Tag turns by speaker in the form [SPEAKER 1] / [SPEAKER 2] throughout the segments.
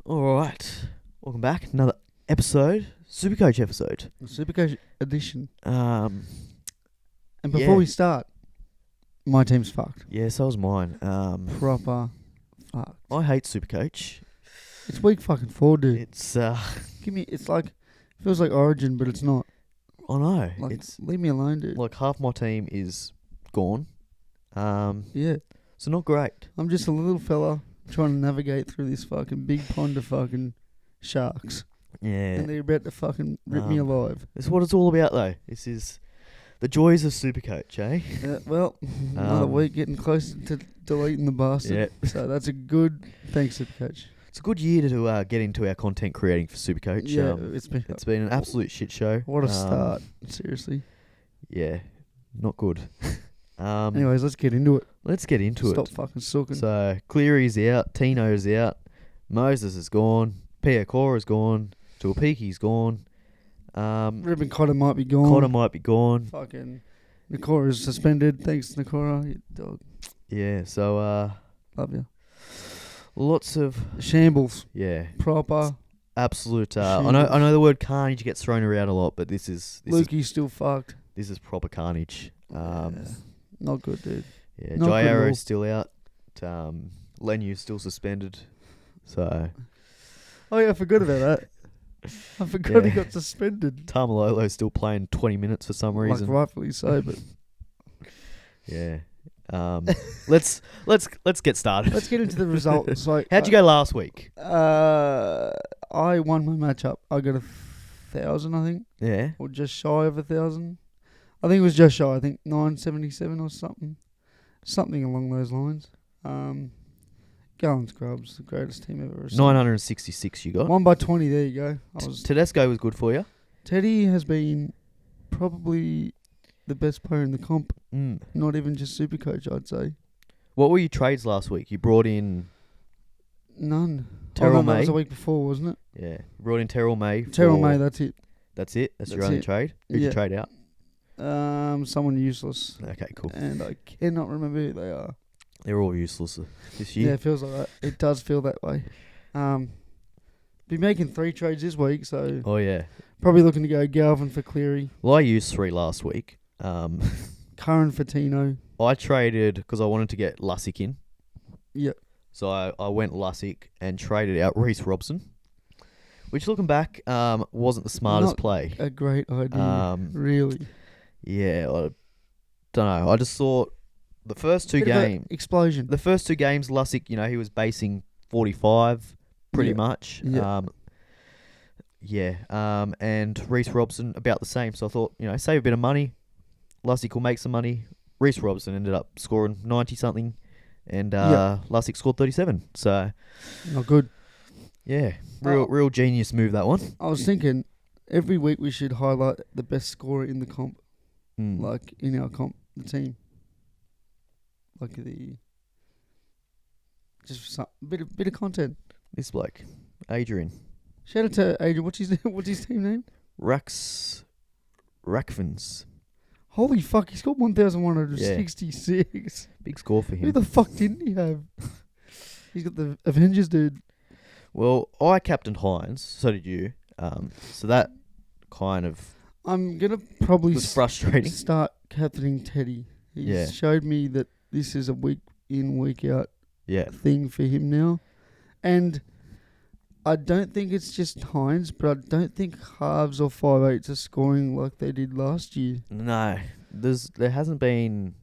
[SPEAKER 1] All right, welcome back. Another episode, SuperCoach episode.
[SPEAKER 2] The SuperCoach edition.
[SPEAKER 1] Um,
[SPEAKER 2] And before
[SPEAKER 1] yeah.
[SPEAKER 2] we start, my team's fucked.
[SPEAKER 1] Yeah, so was mine.
[SPEAKER 2] Proper fucked.
[SPEAKER 1] I hate SuperCoach.
[SPEAKER 2] It's week fucking 4, dude.
[SPEAKER 1] It's
[SPEAKER 2] It's like, feels like Origin, but it's not.
[SPEAKER 1] I know.
[SPEAKER 2] Like,
[SPEAKER 1] It's
[SPEAKER 2] leave me alone, dude.
[SPEAKER 1] like half my team is gone.
[SPEAKER 2] Yeah.
[SPEAKER 1] So not great.
[SPEAKER 2] I'm just a little fella trying to navigate through this fucking big pond of fucking sharks.
[SPEAKER 1] Yeah,
[SPEAKER 2] And they're about to fucking rip me alive.
[SPEAKER 1] this is what it's all about, though. This is the joys of SuperCoach, eh?
[SPEAKER 2] Well, another
[SPEAKER 1] Um,
[SPEAKER 2] week's getting closer to deleting the bastard.
[SPEAKER 1] Yeah.
[SPEAKER 2] So that's a good... Thanks, SuperCoach.
[SPEAKER 1] It's a good year to get into our content creating for SuperCoach.
[SPEAKER 2] Yeah,
[SPEAKER 1] It's been an absolute shit show.
[SPEAKER 2] What a start. Seriously.
[SPEAKER 1] Yeah, not good.
[SPEAKER 2] Anyways, let's get into it.
[SPEAKER 1] Let's get into
[SPEAKER 2] Stop
[SPEAKER 1] it.
[SPEAKER 2] fucking sucking.
[SPEAKER 1] So Cleary's out, Tino's out, Moses is gone, Piakura's gone, Tuapiki's gone,
[SPEAKER 2] Ruben Cotter might be gone.
[SPEAKER 1] Cotter might be gone.
[SPEAKER 2] Fucking Nakora is suspended. Thanks, Nakora. You dog.
[SPEAKER 1] Yeah, so
[SPEAKER 2] Love you.
[SPEAKER 1] lots of
[SPEAKER 2] Shambles.
[SPEAKER 1] proper absolute. I
[SPEAKER 2] Shambles.
[SPEAKER 1] know the word carnage gets thrown around a lot, but this is
[SPEAKER 2] Lukey's still fucked.
[SPEAKER 1] this is proper carnage.
[SPEAKER 2] Yeah. Not good, dude.
[SPEAKER 1] Yeah,
[SPEAKER 2] Not good at all.
[SPEAKER 1] Jairo's still out. Lenu's still suspended. So
[SPEAKER 2] Oh, yeah, I forgot about that. I forgot he
[SPEAKER 1] Yeah.
[SPEAKER 2] got suspended.
[SPEAKER 1] Tamalolo's still playing 20 minutes for some reason.
[SPEAKER 2] Like, rightfully so, but
[SPEAKER 1] Yeah. Let's get started.
[SPEAKER 2] let's get into the results. Like,
[SPEAKER 1] How'd you go last week?
[SPEAKER 2] I won my matchup. I got 1,000, I think,
[SPEAKER 1] Yeah.
[SPEAKER 2] or just shy of 1,000. I think it was just shy. I think 977 or something along those lines. Go on, Scrubs, the greatest team ever.
[SPEAKER 1] 966 you got.
[SPEAKER 2] Won by 20. There you go.
[SPEAKER 1] Tedesco was good for you.
[SPEAKER 2] Teddy has been probably the best player in the comp. Not even just SuperCoach, I'd say.
[SPEAKER 1] What were your trades last week? You brought in
[SPEAKER 2] None.
[SPEAKER 1] Terrell
[SPEAKER 2] That
[SPEAKER 1] May.
[SPEAKER 2] was a week before, wasn't it?
[SPEAKER 1] Yeah. You brought in Terrell May.
[SPEAKER 2] Terrell May, that's it.
[SPEAKER 1] That's it. That's your
[SPEAKER 2] That's
[SPEAKER 1] only
[SPEAKER 2] it.
[SPEAKER 1] trade. Who'd you
[SPEAKER 2] Yeah.
[SPEAKER 1] trade out?
[SPEAKER 2] Someone useless.
[SPEAKER 1] Okay, cool.
[SPEAKER 2] And I cannot remember who they are.
[SPEAKER 1] They're all useless this
[SPEAKER 2] Yeah,
[SPEAKER 1] year.
[SPEAKER 2] it feels like that. It does feel that way. Be making 3 trades this week, so
[SPEAKER 1] Oh yeah.
[SPEAKER 2] probably looking to go Galvin for Cleary,
[SPEAKER 1] Well, I used 3 last week.
[SPEAKER 2] Curran for Tino.
[SPEAKER 1] I traded because I wanted to get Lussick in.
[SPEAKER 2] Yep.
[SPEAKER 1] So I went Lussick and traded out Reece Robson, which looking back wasn't the smartest
[SPEAKER 2] Not
[SPEAKER 1] play.
[SPEAKER 2] A great idea. Really.
[SPEAKER 1] Yeah, I don't know. I just thought the first two
[SPEAKER 2] Bit of a
[SPEAKER 1] games,
[SPEAKER 2] explosion.
[SPEAKER 1] Lussick, he was basing 45 pretty
[SPEAKER 2] Yeah.
[SPEAKER 1] much.
[SPEAKER 2] Yeah.
[SPEAKER 1] And Reece Robson about the same. So I thought, save a bit of money. Lussick will make some money. Reece Robson ended up scoring 90 something, and Lussick scored 37. So
[SPEAKER 2] Not good.
[SPEAKER 1] yeah, real genius move, that one.
[SPEAKER 2] I was thinking every week we should highlight the best scorer in the comp, like in our comp, the team. Like just some bit of content.
[SPEAKER 1] This bloke, Adrian
[SPEAKER 2] Shout out to Adrian. What's his team name?
[SPEAKER 1] Rackfins.
[SPEAKER 2] Holy fuck! He scored 1,166.
[SPEAKER 1] Big score for
[SPEAKER 2] Who
[SPEAKER 1] him.
[SPEAKER 2] the fuck didn't he have? He's got the Avengers, dude.
[SPEAKER 1] Well, I captained Hines, so did you. So that kind of
[SPEAKER 2] I'm gonna probably
[SPEAKER 1] was frustrating.
[SPEAKER 2] start captaining Teddy. He's showed me that this is a week in, week out
[SPEAKER 1] Yeah.
[SPEAKER 2] thing for him now, and I don't think it's just Hines, but I don't think halves or 5/8s are scoring like they did last year.
[SPEAKER 1] No, there hasn't been.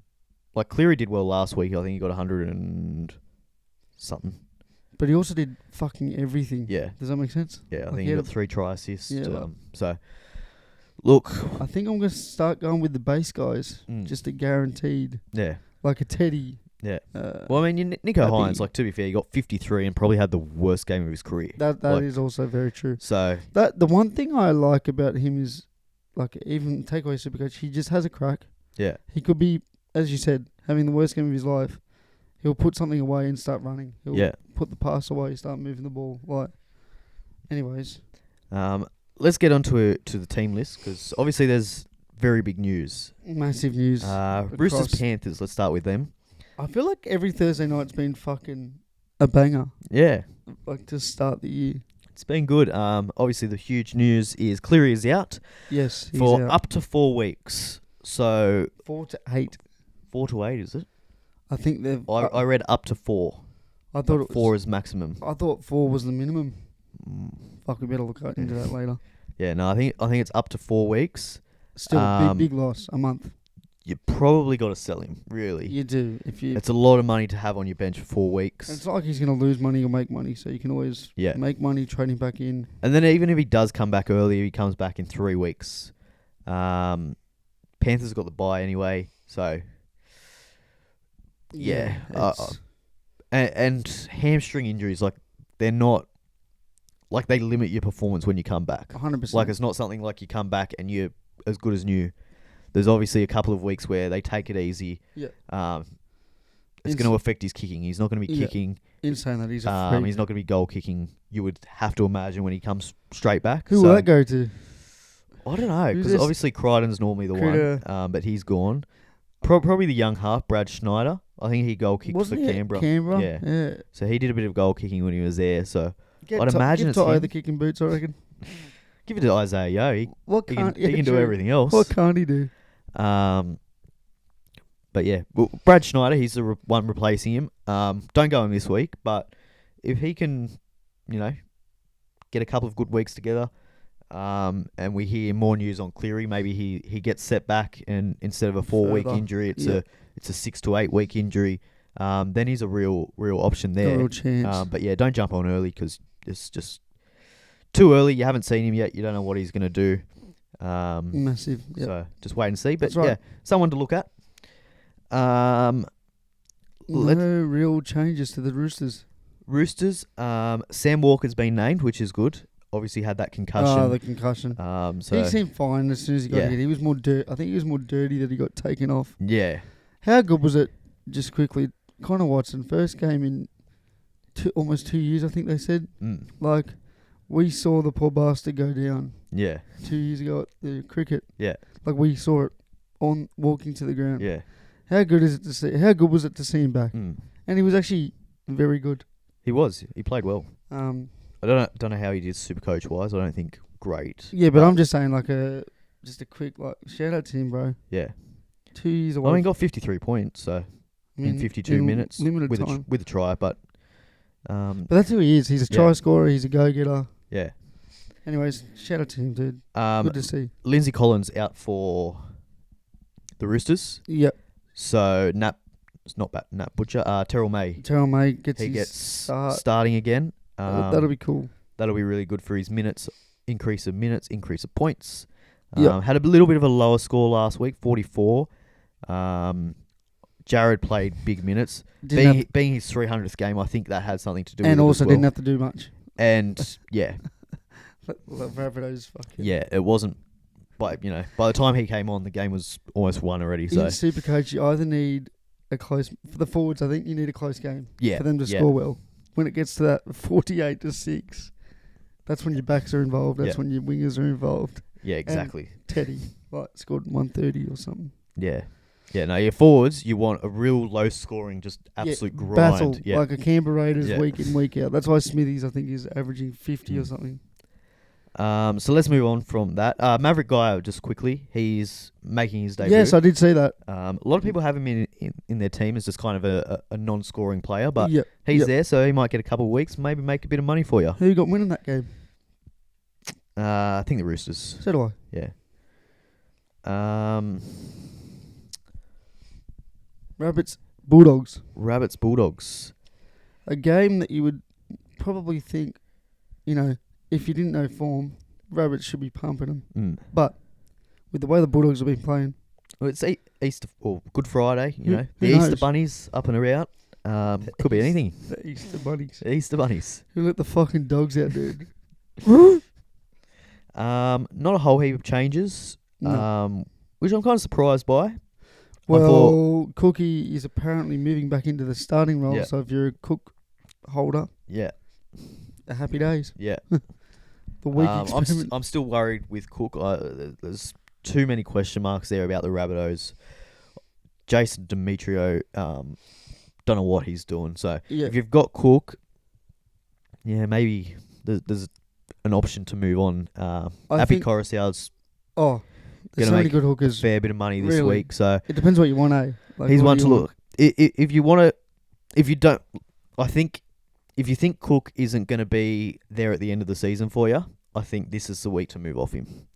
[SPEAKER 1] Like Cleary did well last week. I think he got 100 and something.
[SPEAKER 2] But he also did fucking everything.
[SPEAKER 1] Yeah.
[SPEAKER 2] Does that make sense?
[SPEAKER 1] Yeah, I
[SPEAKER 2] Like
[SPEAKER 1] think
[SPEAKER 2] he
[SPEAKER 1] he
[SPEAKER 2] had
[SPEAKER 1] got 3 try assists.
[SPEAKER 2] Yeah.
[SPEAKER 1] So, look.
[SPEAKER 2] I think I'm going to start going with the base guys, just a guaranteed,
[SPEAKER 1] Yeah.
[SPEAKER 2] like a Teddy.
[SPEAKER 1] Yeah.
[SPEAKER 2] Well,
[SPEAKER 1] Well, I mean, Nico
[SPEAKER 2] that'd
[SPEAKER 1] Hines,
[SPEAKER 2] be-
[SPEAKER 1] to be fair, he got 53 and probably had the worst game of his career.
[SPEAKER 2] that is also very true.
[SPEAKER 1] So,
[SPEAKER 2] The one thing I like about him is, like, even take away SuperCoach, he just has a crack.
[SPEAKER 1] yeah.
[SPEAKER 2] He could be, as you said, having the worst game of his life. He'll put something away and start running. He'll put the pass away, start moving the ball. Like, anyways.
[SPEAKER 1] Let's get on to the team list, because obviously there's very big news.
[SPEAKER 2] Massive news.
[SPEAKER 1] Roosters Panthers, let's start with them.
[SPEAKER 2] I feel like every Thursday night's been fucking a banger.
[SPEAKER 1] Yeah.
[SPEAKER 2] Like to start the year.
[SPEAKER 1] It's been good. Obviously, the huge news is Cleary is out
[SPEAKER 2] Yes, he's
[SPEAKER 1] for
[SPEAKER 2] out.
[SPEAKER 1] up to 4 weeks. So
[SPEAKER 2] 4 to 8.
[SPEAKER 1] 4 to 8, is it?
[SPEAKER 2] I think they've.
[SPEAKER 1] I read up to 4.
[SPEAKER 2] I thought it was
[SPEAKER 1] 4 is maximum.
[SPEAKER 2] I thought 4 was the minimum. Fuck, we better look into that later.
[SPEAKER 1] Yeah, no, I think it's up to 4 weeks.
[SPEAKER 2] Still, big loss. A month.
[SPEAKER 1] You probably got to sell him, really.
[SPEAKER 2] You do.
[SPEAKER 1] It's a lot of money to have on your bench for 4 weeks.
[SPEAKER 2] It's not like he's going to lose money or make money, so you can always make money, trade him back in.
[SPEAKER 1] And then even if he does come back earlier, he comes back in 3 weeks. Panthers got the bye anyway, so yeah. And hamstring injuries, like they're not like they limit your performance when you come back.
[SPEAKER 2] 100%.
[SPEAKER 1] Like it's not something like you come back and you're as good as new. There's obviously a couple of weeks where they take it easy.
[SPEAKER 2] Yeah.
[SPEAKER 1] It's going to affect his kicking. He's not going to be kicking.
[SPEAKER 2] In saying that, he's a freak.
[SPEAKER 1] He's not going to be goal kicking. You would have to imagine when he comes straight back.
[SPEAKER 2] Who will that go to?
[SPEAKER 1] I don't know, because obviously Crichton's normally the one, but he's gone. Probably the young half, Brad Schneider. I think he goal kicked for Canberra.
[SPEAKER 2] Yeah.
[SPEAKER 1] So he did a bit of goal kicking when he was there. So I'd imagine it's
[SPEAKER 2] him. The kicking boots, I reckon.
[SPEAKER 1] Give it to Isaiah Yeo. He can do everything else.
[SPEAKER 2] What can't he do?
[SPEAKER 1] But yeah, well, Brad Schneider, he's the one replacing him. Don't go him this week, but if he can, get a couple of good weeks together, and we hear more news on Cleary, maybe he gets set back, and instead of a 4-week injury, it's a 6 to 8 week injury. Then he's a real option there.
[SPEAKER 2] A real chance.
[SPEAKER 1] But yeah, don't jump on early because it's just too early. You haven't seen him yet. You don't know what he's going to do.
[SPEAKER 2] Massive. Yep.
[SPEAKER 1] So just wait and see. But
[SPEAKER 2] That's right.
[SPEAKER 1] someone to look at.
[SPEAKER 2] No real changes to the Roosters.
[SPEAKER 1] Sam Walker's been named, which is good. Obviously had that concussion.
[SPEAKER 2] Oh, the concussion.
[SPEAKER 1] So
[SPEAKER 2] he seemed fine as soon as he got hit. He was more I think he was more dirty that he got taken off.
[SPEAKER 1] Yeah.
[SPEAKER 2] How good was it? Just quickly, Connor Watson, first game in almost 2 years, I think they said. Like, we saw the poor bastard go down.
[SPEAKER 1] Yeah.
[SPEAKER 2] 2 years ago at the cricket.
[SPEAKER 1] Yeah.
[SPEAKER 2] Like, we saw it on walking to the ground.
[SPEAKER 1] Yeah.
[SPEAKER 2] How good is it to see? How good was it to see him back? And he was actually very good.
[SPEAKER 1] He was. He played well. I don't know how he did SuperCoach wise. I don't think great.
[SPEAKER 2] Yeah, but I'm just saying just a quick shout out to him, bro.
[SPEAKER 1] Yeah.
[SPEAKER 2] 2 years away.
[SPEAKER 1] I mean, got 53 points, so in 52 minutes
[SPEAKER 2] limited time.
[SPEAKER 1] with a try, but
[SPEAKER 2] that's who he is. He's a try scorer. He's a go getter.
[SPEAKER 1] Yeah.
[SPEAKER 2] Anyways, shout out to him, dude. Good to see.
[SPEAKER 1] Lindsay Collins out for the Roosters.
[SPEAKER 2] Yep.
[SPEAKER 1] So Nat Butcher. Terrell May.
[SPEAKER 2] Terrell May
[SPEAKER 1] gets starting again.
[SPEAKER 2] That'll be cool.
[SPEAKER 1] That'll be really good for his minutes, increase of points.
[SPEAKER 2] Yep.
[SPEAKER 1] Had a little bit of a lower score last week, 44. Jared played big minutes. Being his 300th game, I think that had something to do with it.
[SPEAKER 2] And also
[SPEAKER 1] as well.
[SPEAKER 2] didn't have to do much.
[SPEAKER 1] And yeah.
[SPEAKER 2] Rabbitohs fucking.
[SPEAKER 1] Yeah, it wasn't. By the time he came on, the game was almost won already. So
[SPEAKER 2] in SuperCoach, you either need a close for the forwards. I think you need a close game for them to score well. When it gets to that 48-6, that's when your backs are involved. That's when your wingers are involved.
[SPEAKER 1] Yeah, exactly.
[SPEAKER 2] And Teddy scored 130 or something.
[SPEAKER 1] Yeah. Yeah, no, your forwards, you want a real low-scoring, just absolute grind.
[SPEAKER 2] Battle, like a Canberra Raiders week in, week out. That's why Smithies, I think, is averaging 50 or something.
[SPEAKER 1] So let's move on from that. Maverick Guy, just quickly, he's making his debut.
[SPEAKER 2] Yes, I did see that.
[SPEAKER 1] A lot of people have him in their team as just kind of a non-scoring player, but he's there, so he might get a couple of weeks, maybe make a bit of money for you.
[SPEAKER 2] Who got winning that game?
[SPEAKER 1] I think the Roosters.
[SPEAKER 2] So do I.
[SPEAKER 1] Yeah.
[SPEAKER 2] Rabbits, Bulldogs. A game that you would probably think, if you didn't know form, Rabbits should be pumping them. But with the way the Bulldogs have been playing,
[SPEAKER 1] well, it's Easter or Good Friday. The
[SPEAKER 2] knows?
[SPEAKER 1] Easter bunnies up and about. Could be anything.
[SPEAKER 2] The Easter bunnies.
[SPEAKER 1] Who
[SPEAKER 2] let the fucking dogs out, dude?
[SPEAKER 1] Not a whole heap of changes.
[SPEAKER 2] No.
[SPEAKER 1] Which I'm kind of surprised by.
[SPEAKER 2] Well, Cookie is apparently moving back into the starting role.
[SPEAKER 1] Yeah.
[SPEAKER 2] So if you're a Cook holder, happy days.
[SPEAKER 1] Yeah.
[SPEAKER 2] The week experiment.
[SPEAKER 1] I'm still worried with Cook. There's too many question marks there about the Rabbitohs. Jason Demetrio don't know what he's doing. So if you've got Cook, maybe there's an option to move on. Happy Coruscant's
[SPEAKER 2] going to make good hookers.
[SPEAKER 1] A fair bit of money this week. So
[SPEAKER 2] it depends what you want, eh? Like,
[SPEAKER 1] he's one to look. If you think Cook isn't going to be there at the end of the season for you, I think this is the week to move off him.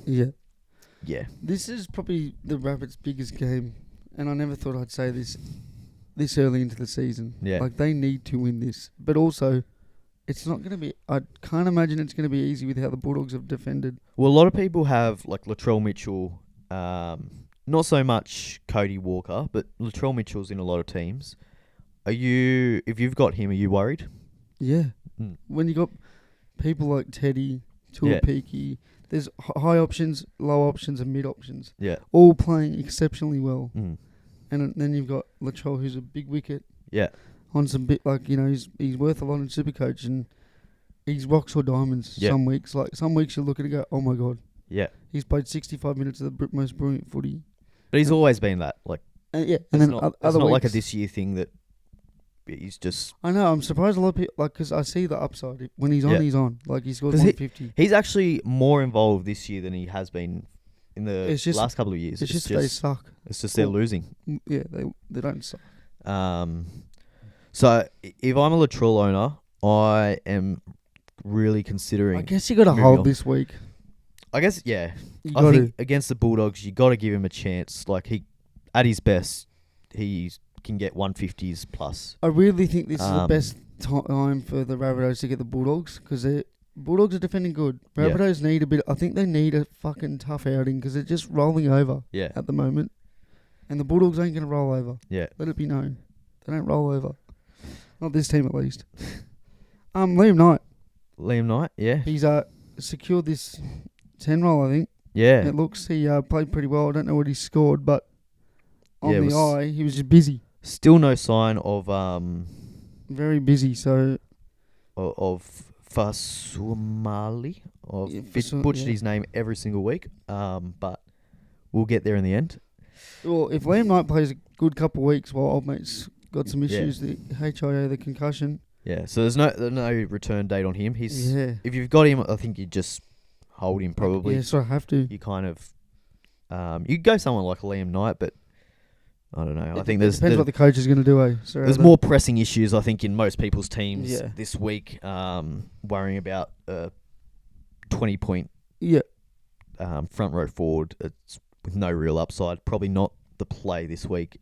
[SPEAKER 1] Yeah. This
[SPEAKER 2] is probably the Rabbits' biggest game, and I never thought I'd say this early into the season.
[SPEAKER 1] Yeah.
[SPEAKER 2] Like, they need to win this. But also, it's not going to be... I can't imagine it's going to be easy with how the Bulldogs have defended.
[SPEAKER 1] Well, a lot of people have, like, Latrell Mitchell, not so much Cody Walker, but Latrell Mitchell's in a lot of teams. If you've got him, are you worried?
[SPEAKER 2] Yeah. When you got people like Teddy, Tuapiki, there's high options, low options, and mid options.
[SPEAKER 1] Yeah.
[SPEAKER 2] All playing exceptionally well. And then you've got Latrell, who's a big wicket.
[SPEAKER 1] Yeah.
[SPEAKER 2] On some bit, like, he's worth a lot in SuperCoach, and he's rocks or diamonds some weeks. Like, some weeks you look at it and go, oh my God.
[SPEAKER 1] Yeah.
[SPEAKER 2] He's played 65 minutes of the most brilliant footy.
[SPEAKER 1] But he's always been that. Like,
[SPEAKER 2] and then
[SPEAKER 1] it's not like a this year thing that he's just...
[SPEAKER 2] I know, I'm surprised a lot of people, like, because I see the upside. When he's on, he's on. Like, he scores 150.
[SPEAKER 1] He's actually more involved this year than he has been in the last couple of years.
[SPEAKER 2] It's just they suck.
[SPEAKER 1] It's just they're losing.
[SPEAKER 2] Yeah, they don't suck.
[SPEAKER 1] So, if I'm a Latrell owner, I am really considering...
[SPEAKER 2] I guess you got to hold this week.
[SPEAKER 1] I guess, yeah. I think against the Bulldogs, you got to give him a chance. Like, at his best, he can get 150s plus.
[SPEAKER 2] I really think this is the best time for the Rabbitohs to get the Bulldogs, because the Bulldogs are defending good. Rabbitohs need a bit... I think they need a fucking tough outing, because they're just rolling over at the moment. And the Bulldogs ain't going to roll over.
[SPEAKER 1] Yeah.
[SPEAKER 2] Let it be known. They don't roll over. Not this team, at least. Liam Knight,
[SPEAKER 1] yeah.
[SPEAKER 2] He's secured this 10 roll, I think.
[SPEAKER 1] Yeah.
[SPEAKER 2] It looks he played pretty well. I don't know what he scored, but on the eye, he was just busy.
[SPEAKER 1] Still no sign of...
[SPEAKER 2] very busy, so...
[SPEAKER 1] Of Fasumali. Butchered his name every single week, but we'll get there in the end.
[SPEAKER 2] Well, if Liam Knight plays a good couple of weeks while old mate's got some issues, the HIA, the concussion...
[SPEAKER 1] Yeah, so there's no return date on him. If you've got him, I think you just hold him probably.
[SPEAKER 2] Yeah, so I have to.
[SPEAKER 1] You kind of, you go someone like Liam Knight, but I don't know. I think
[SPEAKER 2] depends what the coach is going to do.
[SPEAKER 1] There's more pressing issues, I think, in most people's teams this week. Worrying about 20-point front row forward. It's with no real upside. Probably not the play this week.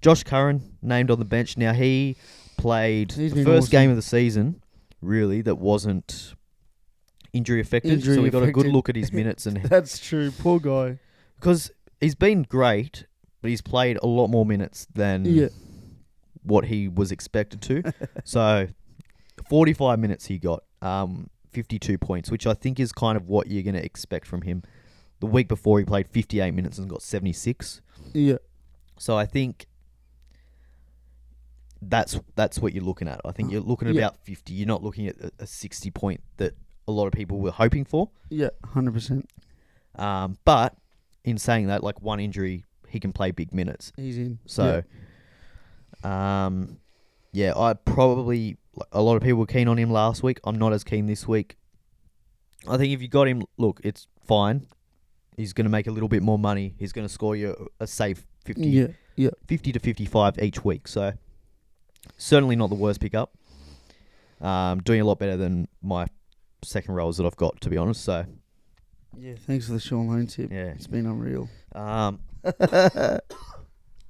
[SPEAKER 1] Josh Curran named on the bench. Now he played the first game of the season, really, that wasn't injury affected. So we got a good look at his minutes. And
[SPEAKER 2] that's true. Poor guy.
[SPEAKER 1] Because he's been great, but he's played a lot more minutes than what he was expected to. So 45 minutes he got, 52 points, which I think is kind of what you're going to expect from him. The week before he played 58 minutes and got 76.
[SPEAKER 2] Yeah.
[SPEAKER 1] So I think... That's what you're looking at. I think you're looking at about 50. You're not looking at a 60 point that a lot of people were hoping for.
[SPEAKER 2] Yeah, 100%.
[SPEAKER 1] But in saying that, like, one injury, he can play big minutes.
[SPEAKER 2] He's in.
[SPEAKER 1] So, I probably... Like, a lot of people were keen on him last week. I'm not as keen this week. I think if you got him, look, it's fine. He's going to make a little bit more money. He's going to score you a safe 50 to 55 each week. So... Certainly not the worst pickup. Doing a lot better than my second rows that I've got, to be honest. So,
[SPEAKER 2] yeah, thanks for the Sean Lane tip.
[SPEAKER 1] Yeah,
[SPEAKER 2] it's been unreal.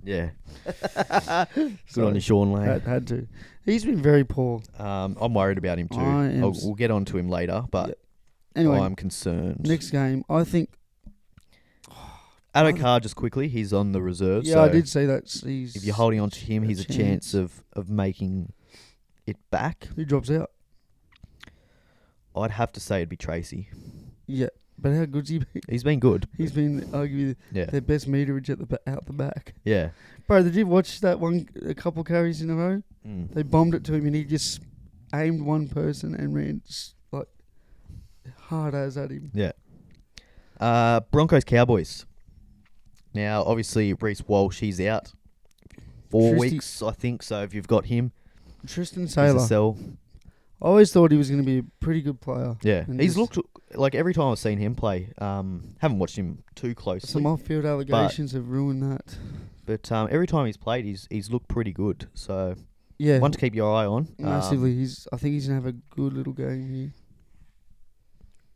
[SPEAKER 1] Yeah, good on you, Sean Lane.
[SPEAKER 2] Had to. He's been very poor.
[SPEAKER 1] I'm worried about him too. We'll get on to him later, but anyway, I'm concerned.
[SPEAKER 2] Next game, I think.
[SPEAKER 1] Adokar, just quickly, he's on the reserve.
[SPEAKER 2] Yeah,
[SPEAKER 1] so
[SPEAKER 2] I did say that.
[SPEAKER 1] If you're holding on to him, he's a chance of making it back.
[SPEAKER 2] Who drops out?
[SPEAKER 1] I'd have to say it'd be Tracy.
[SPEAKER 2] Yeah, but how good's he been?
[SPEAKER 1] He's been good.
[SPEAKER 2] He's been arguably their best meterage out the back.
[SPEAKER 1] Yeah.
[SPEAKER 2] Bro, did you watch that a couple carries in a row? They bombed it to him and he just aimed one person and ran like hard as at him.
[SPEAKER 1] Yeah. Broncos Cowboys. Now, obviously, Reece Walsh, he's out 4 weeks, I think. So if you've got him,
[SPEAKER 2] Tristan
[SPEAKER 1] Sailor.
[SPEAKER 2] Sailor.
[SPEAKER 1] Sell.
[SPEAKER 2] I always thought he was going to be a pretty good player.
[SPEAKER 1] Yeah, he's looked like every time I've seen him play. Haven't watched him too closely.
[SPEAKER 2] Some off-field allegations have ruined that.
[SPEAKER 1] But every time he's played, he's looked pretty good. So
[SPEAKER 2] yeah,
[SPEAKER 1] one to keep your eye on.
[SPEAKER 2] Massively. I think he's going to have a good little game here.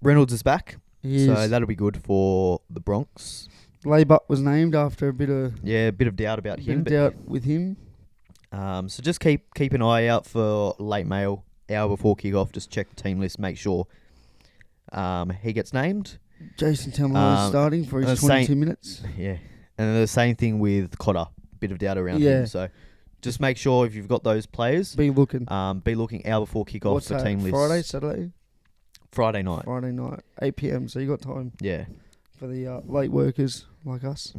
[SPEAKER 1] Reynolds is back.
[SPEAKER 2] He
[SPEAKER 1] so
[SPEAKER 2] is.
[SPEAKER 1] That'll be good for the Bronx.
[SPEAKER 2] Laybutt was named after a bit of
[SPEAKER 1] doubt about him.
[SPEAKER 2] With him.
[SPEAKER 1] So just keep an eye out for late mail, hour before kickoff. Just check the team list, make sure he gets named.
[SPEAKER 2] Jason Tamala is starting for his 22 minutes.
[SPEAKER 1] Yeah, and the same thing with Cotter. Bit of doubt around him. So just make sure if you've got those players,
[SPEAKER 2] be looking.
[SPEAKER 1] Be looking hour before kickoff.
[SPEAKER 2] What's
[SPEAKER 1] for
[SPEAKER 2] that,
[SPEAKER 1] team list.
[SPEAKER 2] Friday, Saturday?
[SPEAKER 1] Friday night.
[SPEAKER 2] 8 p.m. So you got time.
[SPEAKER 1] Yeah.
[SPEAKER 2] For the late workers like us.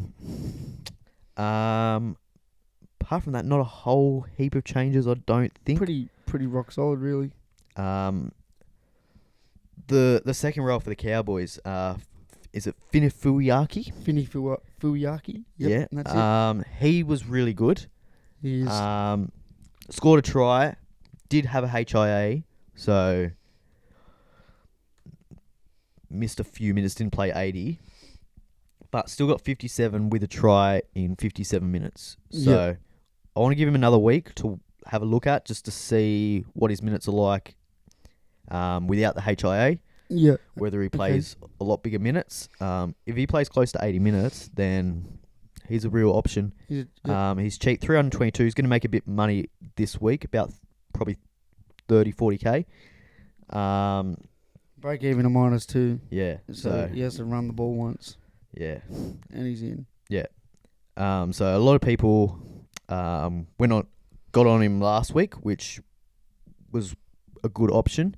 [SPEAKER 1] Apart from that, not a whole heap of changes, I don't think.
[SPEAKER 2] Pretty rock solid, really.
[SPEAKER 1] The second row for the Cowboys, is it Finifuyaki?
[SPEAKER 2] Finifuyaki. Yep,
[SPEAKER 1] yeah.
[SPEAKER 2] That's it.
[SPEAKER 1] He was really good.
[SPEAKER 2] He is.
[SPEAKER 1] Scored a try. Did have a HIA, so missed a few minutes, didn't play 80. But still got 57 with a try in 57 minutes. So I want to give him another week to have a look at just to see what his minutes are like without the HIA.
[SPEAKER 2] Yeah.
[SPEAKER 1] Whether he plays a lot bigger minutes. If he plays close to 80 minutes, then he's a real option. He's cheap, 322. He's going to make a bit of money this week, about probably 30, 40K.
[SPEAKER 2] Break even a -2.
[SPEAKER 1] Yeah.
[SPEAKER 2] So he has to run the ball once.
[SPEAKER 1] Yeah.
[SPEAKER 2] And he's in.
[SPEAKER 1] Yeah. So a lot of people got on him last week, which was a good option.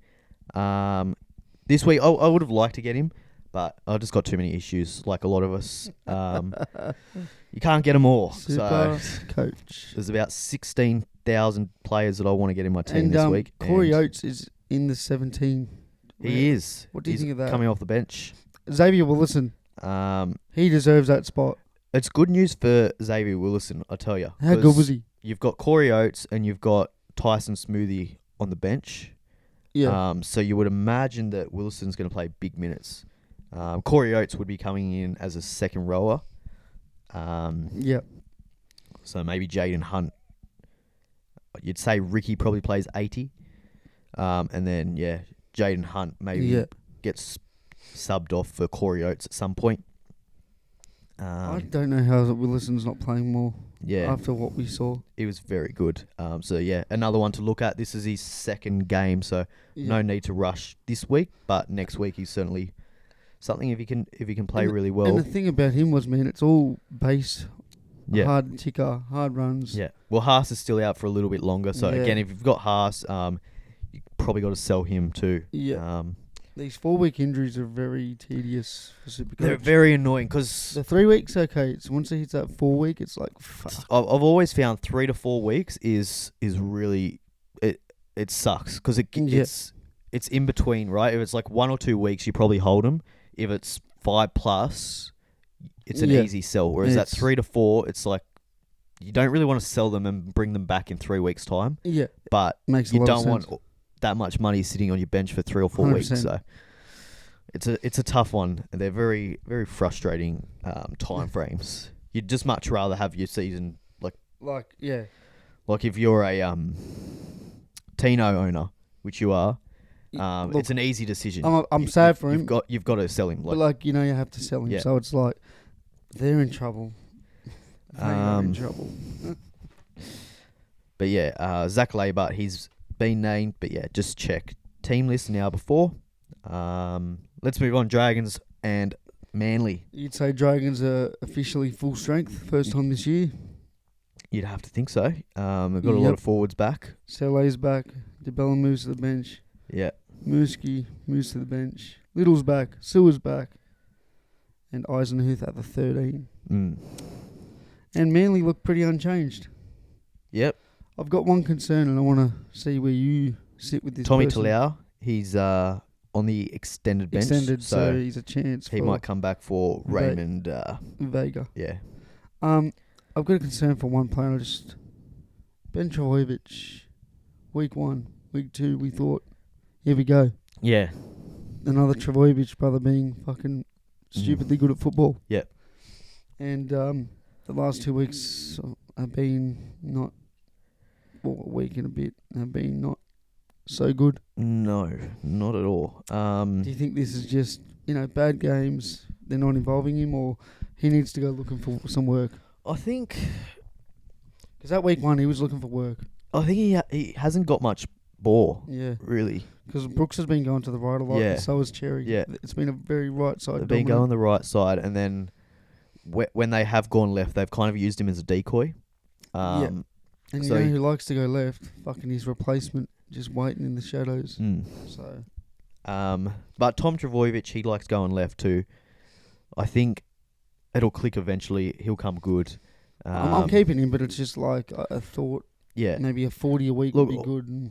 [SPEAKER 1] This week, I would have liked to get him, but I just got too many issues, like a lot of us. You can't get them all.
[SPEAKER 2] SuperCoach.
[SPEAKER 1] There's about 16,000 players that I want to get in my team this week.
[SPEAKER 2] Corey Oates is in the 17.
[SPEAKER 1] He is.
[SPEAKER 2] What do you think of that?
[SPEAKER 1] Coming off the bench.
[SPEAKER 2] Xavier Willison. He deserves that spot.
[SPEAKER 1] It's good news for Xavier Willison, I tell you.
[SPEAKER 2] How good was he?
[SPEAKER 1] You've got Corey Oates and you've got Tyson Smoothie on the bench.
[SPEAKER 2] Yeah.
[SPEAKER 1] So you would imagine that Wilson's going to play big minutes. Corey Oates would be coming in as a second rower.
[SPEAKER 2] Yeah.
[SPEAKER 1] So maybe Jaden Hunt. You'd say Ricky probably plays 80. And then, Jaden Hunt maybe gets subbed off for Corey Oates at some point.
[SPEAKER 2] I don't know how Willison's not playing more.
[SPEAKER 1] Yeah.
[SPEAKER 2] After what we saw.
[SPEAKER 1] He was very good. Another one to look at. This is his second game, so no need to rush this week. But next week he's certainly something if he can play really well.
[SPEAKER 2] And the thing about him was, man, it's all base, hard ticker, hard runs.
[SPEAKER 1] Yeah. Well, Haas is still out for a little bit longer. So again, if you've got Haas, you probably got to sell him too.
[SPEAKER 2] Yeah. These 4-week injuries are very tedious for SuperCoach.
[SPEAKER 1] They're very annoying because
[SPEAKER 2] the 3 weeks okay. It's once it hits that 4 week, it's like fuck.
[SPEAKER 1] I've always found 3 to 4 weeks is really it sucks because it's in between, right? If it's like 1 or 2 weeks, you probably hold them. If it's 5+, it's an easy sell. Whereas that 3 to 4, it's like you don't really want to sell them and bring them back in 3 weeks' time.
[SPEAKER 2] Yeah,
[SPEAKER 1] but
[SPEAKER 2] makes
[SPEAKER 1] you
[SPEAKER 2] a lot
[SPEAKER 1] don't
[SPEAKER 2] of sense.
[SPEAKER 1] want that much money sitting on your bench for 3 or 4
[SPEAKER 2] 100%.
[SPEAKER 1] weeks. So it's a tough one. They're very, very frustrating time frames. You'd just much rather have your season like if you're a Tino owner, which you are. It's an easy decision.
[SPEAKER 2] I'm sad for him.
[SPEAKER 1] You've got to sell him.
[SPEAKER 2] But you have to sell him.
[SPEAKER 1] Yeah.
[SPEAKER 2] So it's like they're in trouble. They are in trouble.
[SPEAKER 1] But Zach Laybutt, he's been named. But just check team list an hour before. Let's move on. Dragons and Manly.
[SPEAKER 2] You'd say Dragons are officially full strength, first time this year.
[SPEAKER 1] You'd have to think so. They've got a lot of forwards back.
[SPEAKER 2] Saleh's back. DeBella moves to the bench.
[SPEAKER 1] Yeah.
[SPEAKER 2] Mursky moves to the bench. Little's back. Sewer's back. And Eisenhuth at the 13.
[SPEAKER 1] Mm.
[SPEAKER 2] And Manly look pretty unchanged.
[SPEAKER 1] Yep.
[SPEAKER 2] I've got one concern, and I want to see where you sit with this.
[SPEAKER 1] Tommy
[SPEAKER 2] person.
[SPEAKER 1] Talau, he's on the extended bench.
[SPEAKER 2] So he's a chance.
[SPEAKER 1] He might come back for Raymond
[SPEAKER 2] Vega.
[SPEAKER 1] Yeah.
[SPEAKER 2] I've got a concern for one player. I just Ben Trbojevic, week 1, week 2, we thought, here we go.
[SPEAKER 1] Yeah.
[SPEAKER 2] Another Trbojevic brother being fucking stupidly good at football.
[SPEAKER 1] Yep.
[SPEAKER 2] And the last 2 weeks have been not, well, a week and a bit, have been not so good.
[SPEAKER 1] No, not at all.
[SPEAKER 2] Do you think this is just, bad games, they're not involving him, or he needs to go looking for some work?
[SPEAKER 1] I think...
[SPEAKER 2] Because that week 1, he was looking for work.
[SPEAKER 1] I think he hasn't got much ball, really.
[SPEAKER 2] Because Brooks has been going to the right a lot, and so has Cherry.
[SPEAKER 1] Yeah.
[SPEAKER 2] It's been a very right side.
[SPEAKER 1] They've been going the right side, and then when they have gone left, they've kind of used him as a decoy.
[SPEAKER 2] And so who likes to go left? Fucking his replacement, just waiting in the shadows. So,
[SPEAKER 1] but Tom Trbojevic, he likes going left too. I think it'll click eventually. He'll come good.
[SPEAKER 2] I'm keeping him, but it's just like I thought. Yeah, maybe a 40 a week would be good. And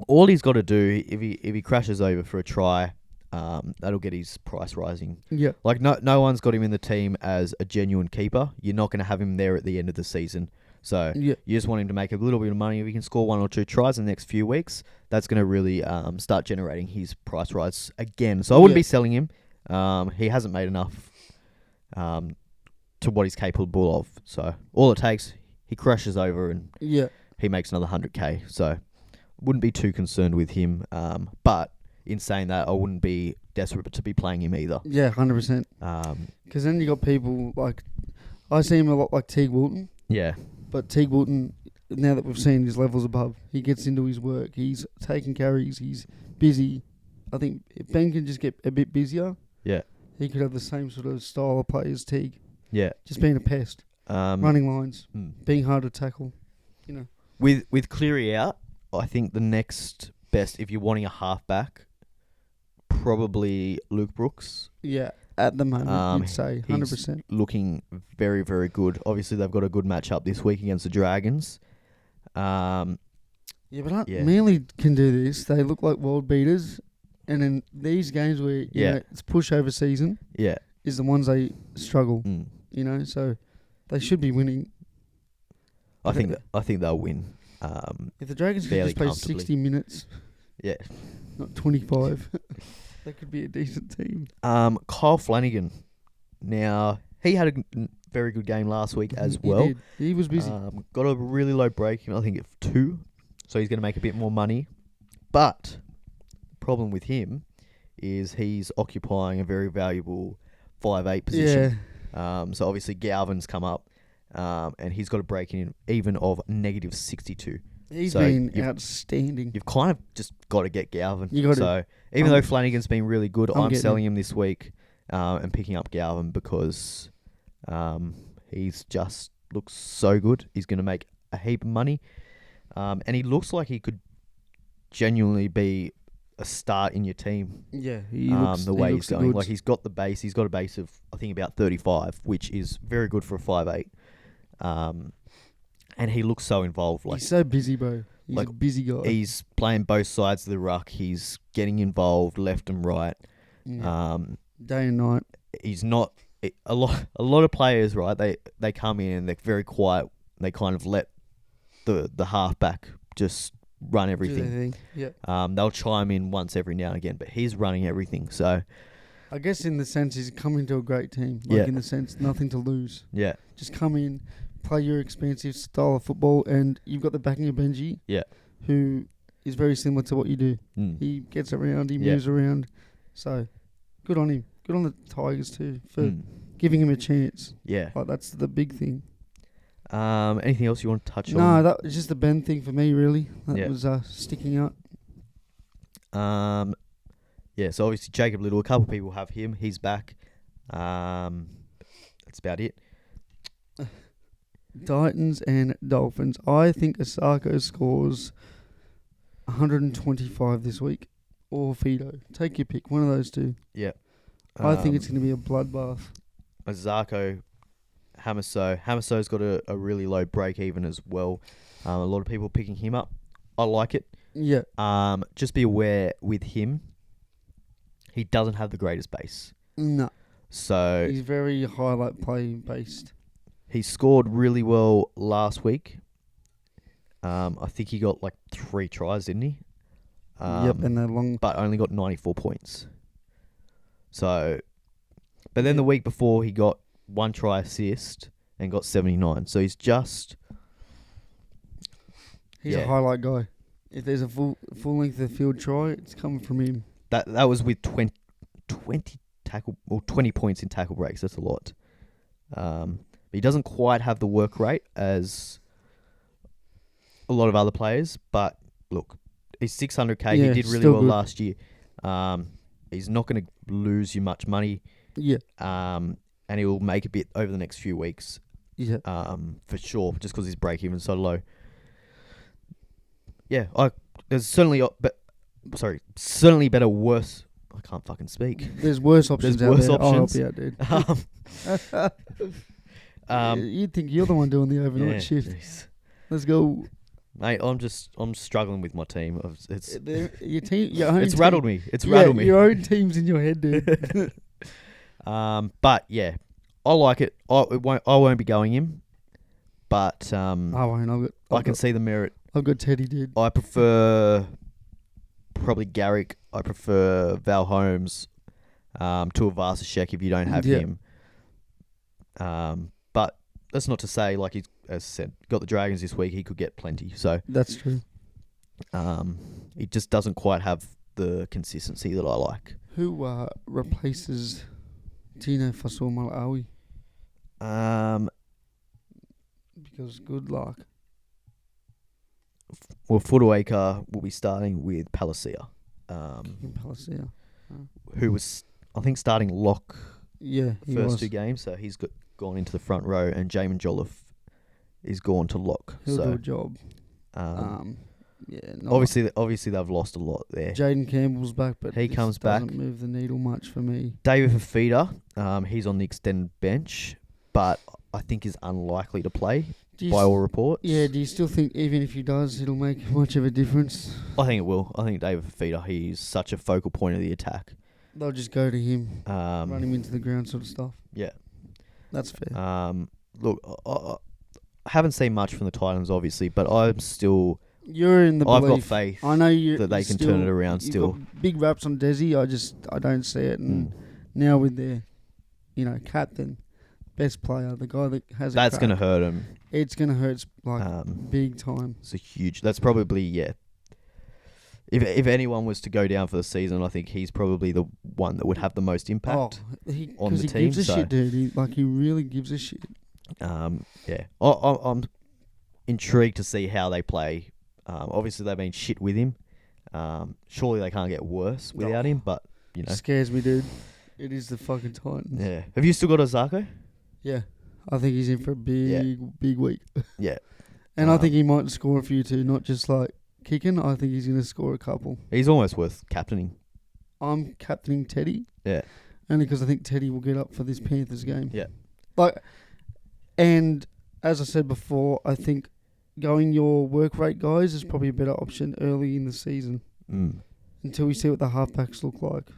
[SPEAKER 1] all he's got to do, if he crashes over for a try, that'll get his price rising.
[SPEAKER 2] Yeah,
[SPEAKER 1] like no one's got him in the team as a genuine keeper. You're not going to have him there at the end of the season. So you just want him to make a little bit of money. If he can score 1 or 2 tries in the next few weeks, that's going to really start generating his price rise again. So I wouldn't be selling him. He hasn't made enough to what he's capable of. So all it takes, he crashes over and he makes another 100k. So wouldn't be too concerned with him. But in saying that, I wouldn't be desperate to be playing him either.
[SPEAKER 2] Yeah, 100%. Because then you got people like, I see him a lot like Teague Wilton.
[SPEAKER 1] Yeah.
[SPEAKER 2] But Teague Wilton, now that we've seen his levels above, he gets into his work. He's taking carries. He's busy. I think if Ben can just get a bit busier, he could have the same sort of style of play as Teague.
[SPEAKER 1] Yeah.
[SPEAKER 2] Just being a pest. Running lines. Being hard to tackle.
[SPEAKER 1] With Cleary out, I think the next best, if you're wanting a halfback, probably Luke Brooks.
[SPEAKER 2] Yeah. At the moment, you'd say 100%.
[SPEAKER 1] He's looking very, very good. Obviously, they've got a good matchup this week against the Dragons.
[SPEAKER 2] Manly can do this. They look like world beaters. And in these games where it's pushover season, is the ones they struggle. So they should be winning.
[SPEAKER 1] I think they'll win.
[SPEAKER 2] If the Dragons could just play 60 minutes, not 25. That could be a decent team.
[SPEAKER 1] Kyle Flanagan. Now, he had a very good game last week as well.
[SPEAKER 2] Did. He was busy.
[SPEAKER 1] Got a really low break, I think, of 2. So he's going to make a bit more money. But the problem with him is he's occupying a very valuable 5'8" position. Yeah. So obviously Galvin's come up, and he's got a break in even of -62.
[SPEAKER 2] He's been outstanding.
[SPEAKER 1] You've kind of just got to get Galvin. Even though Flanagan's been really good, I'm selling him this week and picking up Galvin because he's just looks so good. He's going to make a heap of money. And he looks like he could genuinely be a start in your team.
[SPEAKER 2] Yeah,
[SPEAKER 1] the way he's going. Good. Like he's got the base. He's got a base of, I think, about 35, which is very good for a 5'8". And he looks so involved. Like
[SPEAKER 2] he's so busy, bro. He's a busy guy.
[SPEAKER 1] He's playing both sides of the ruck. He's getting involved left and right.
[SPEAKER 2] Yeah. Day and night.
[SPEAKER 1] He's not a lot of players, right? They come in and they're very quiet. They kind of let the halfback just run everything.
[SPEAKER 2] Yeah.
[SPEAKER 1] They'll chime in once every now and again, but he's running everything. So
[SPEAKER 2] I guess in the sense he's coming to a great team. Like in the sense nothing to lose.
[SPEAKER 1] Yeah.
[SPEAKER 2] Just come in, play your expansive style of football, and you've got the backing of Benji.
[SPEAKER 1] Yeah.
[SPEAKER 2] Who is very similar to what you do. He gets around, he moves around. So good on him. Good on the Tigers too for giving him a chance.
[SPEAKER 1] Yeah.
[SPEAKER 2] Like that's the big thing.
[SPEAKER 1] Anything else you want to touch on?
[SPEAKER 2] No, that was just the Ben thing for me, really. That was sticking out.
[SPEAKER 1] So obviously Jacob Little, a couple of people have him. He's back. That's about it.
[SPEAKER 2] Titans and Dolphins. I think Asako scores 125 this week. Or Fido. Take your pick. One of those two.
[SPEAKER 1] Yeah.
[SPEAKER 2] I think it's going to be a bloodbath.
[SPEAKER 1] Asako, Hamaso. Hamaso's got a really low break even as well. A lot of people picking him up. I like it.
[SPEAKER 2] Yeah.
[SPEAKER 1] Just be aware with him, he doesn't have the greatest base.
[SPEAKER 2] No.
[SPEAKER 1] So
[SPEAKER 2] he's very highlight play based.
[SPEAKER 1] He scored really well last week. I think he got like 3 tries, didn't he?
[SPEAKER 2] And they're long.
[SPEAKER 1] But only got 94 points. So, but then the week before he got 1 try assist and got 79. So he's just...
[SPEAKER 2] He's a highlight guy. If there's a full length of field try, it's coming from him.
[SPEAKER 1] That was with 20 tackle or 20 points in tackle breaks. That's a lot. But he doesn't quite have the work rate as a lot of other players. But look, he's 600k. He did really well last year. He's not going to lose you much money.
[SPEAKER 2] Yeah.
[SPEAKER 1] And he will make a bit over the next few weeks.
[SPEAKER 2] Yeah.
[SPEAKER 1] For sure, just because his break even is so low. Yeah, there's certainly better, worse. I can't fucking speak.
[SPEAKER 2] There's worse options out there.
[SPEAKER 1] Options.
[SPEAKER 2] I'll help you out, dude. You'd think you're the one doing the overnight shift. Geez. Let's go,
[SPEAKER 1] mate. I'm struggling with my team.
[SPEAKER 2] Your team. Your own
[SPEAKER 1] it's rattled me. It's rattled me.
[SPEAKER 2] Your own team's in your head, dude.
[SPEAKER 1] But yeah, I like it. I won't be going in, but
[SPEAKER 2] I won't.
[SPEAKER 1] I can see the merit.
[SPEAKER 2] I've got Teddy, dude.
[SPEAKER 1] I prefer probably Garrick. I prefer Val Holmes to Avasashek if you don't have him. But that's not to say, like, he's, as I said, got the Dragons this week. He could get plenty. So
[SPEAKER 2] that's true.
[SPEAKER 1] He just doesn't quite have the consistency that I like.
[SPEAKER 2] Who replaces Tino Fasua-Malawi? Because good luck.
[SPEAKER 1] Well, Furuaka will be starting with Palacia.
[SPEAKER 2] Palacia.
[SPEAKER 1] Who was, I think, starting lock first 2 games. So he's gone into the front row, and Jamin Jolliffe is gone to lock.
[SPEAKER 2] He'll do a job.
[SPEAKER 1] Obviously they've lost a lot there.
[SPEAKER 2] Jaden Campbell's back, but
[SPEAKER 1] he comes back.
[SPEAKER 2] Doesn't move the needle much for me.
[SPEAKER 1] David Fafita, he's on the extended bench, but I think is unlikely to play by all reports.
[SPEAKER 2] Yeah, do you still think even if he does, it'll make much of a difference?
[SPEAKER 1] I think it will. I think David Fafita, he's such a focal point of the attack.
[SPEAKER 2] They'll just go to him, run him into the ground sort of stuff.
[SPEAKER 1] Yeah.
[SPEAKER 2] That's fair.
[SPEAKER 1] Look, I haven't seen much from the Titans, obviously, but I'm still...
[SPEAKER 2] You're in the belief.
[SPEAKER 1] I've got faith that they can turn it around still.
[SPEAKER 2] Got big raps on Desi. I don't see it. And now with their, captain, best player, the guy that has
[SPEAKER 1] that's going to hurt him.
[SPEAKER 2] It's going to hurt big time.
[SPEAKER 1] It's a huge... That's probably, If anyone was to go down for the season, I think he's probably the one that would have the most impact on the team.
[SPEAKER 2] Because he gives a shit, dude. He really gives a shit.
[SPEAKER 1] I'm intrigued to see how they play. Obviously, they've been shit with him. Surely they can't get worse without him, but,
[SPEAKER 2] Scares me, dude. It is the fucking Titans.
[SPEAKER 1] Yeah. Have you still got Ozako?
[SPEAKER 2] Yeah. I think he's in for a big week.
[SPEAKER 1] Yeah.
[SPEAKER 2] And I think he might score a few too, not just kicking. I think he's going to score a couple.
[SPEAKER 1] He's almost worth captaining.
[SPEAKER 2] I'm captaining Teddy.
[SPEAKER 1] Yeah.
[SPEAKER 2] Only because I think Teddy will get up for this Panthers game.
[SPEAKER 1] Yeah.
[SPEAKER 2] And as I said before, I think going your work rate guys is probably a better option early in the season. Until we see what the halfbacks look like.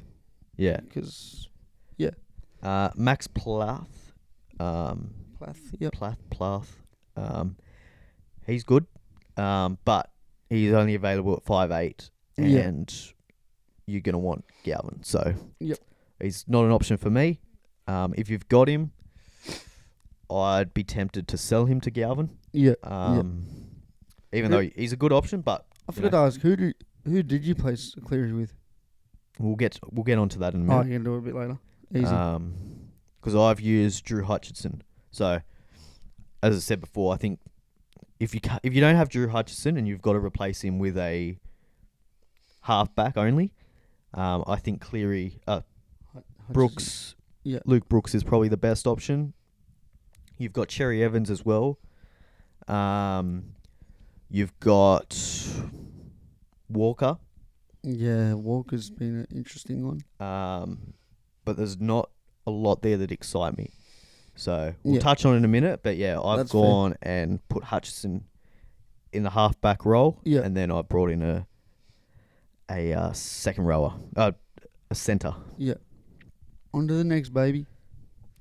[SPEAKER 1] Yeah.
[SPEAKER 2] Because,
[SPEAKER 1] Max Plath.
[SPEAKER 2] Plath.
[SPEAKER 1] He's good. But he's only available at 5'8", and you're going to want Galvin. So he's not an option for me. If you've got him, I'd be tempted to sell him to Galvin. Even though he's a good option, but
[SPEAKER 2] I forgot to ask, who did you place Cleary with?
[SPEAKER 1] We'll get onto that in a minute.
[SPEAKER 2] Oh, you're gonna do it a bit later. Easy.
[SPEAKER 1] Because I've used Drew Hutchinson. So, as I said before, I think if you don't have Drew Hutchinson and you've got to replace him with a halfback only, I think Cleary, Brooks, Luke Brooks is probably the best option. You've got Cherry Evans as well. You've got Walker.
[SPEAKER 2] Yeah, Walker's been an interesting one.
[SPEAKER 1] But there's not a lot there that excite me. So we'll touch on it in a minute. But I've gone and put Hutchinson in the halfback role. Yeah. And then I brought in a second rower, a centre.
[SPEAKER 2] Yeah. On to the next, baby.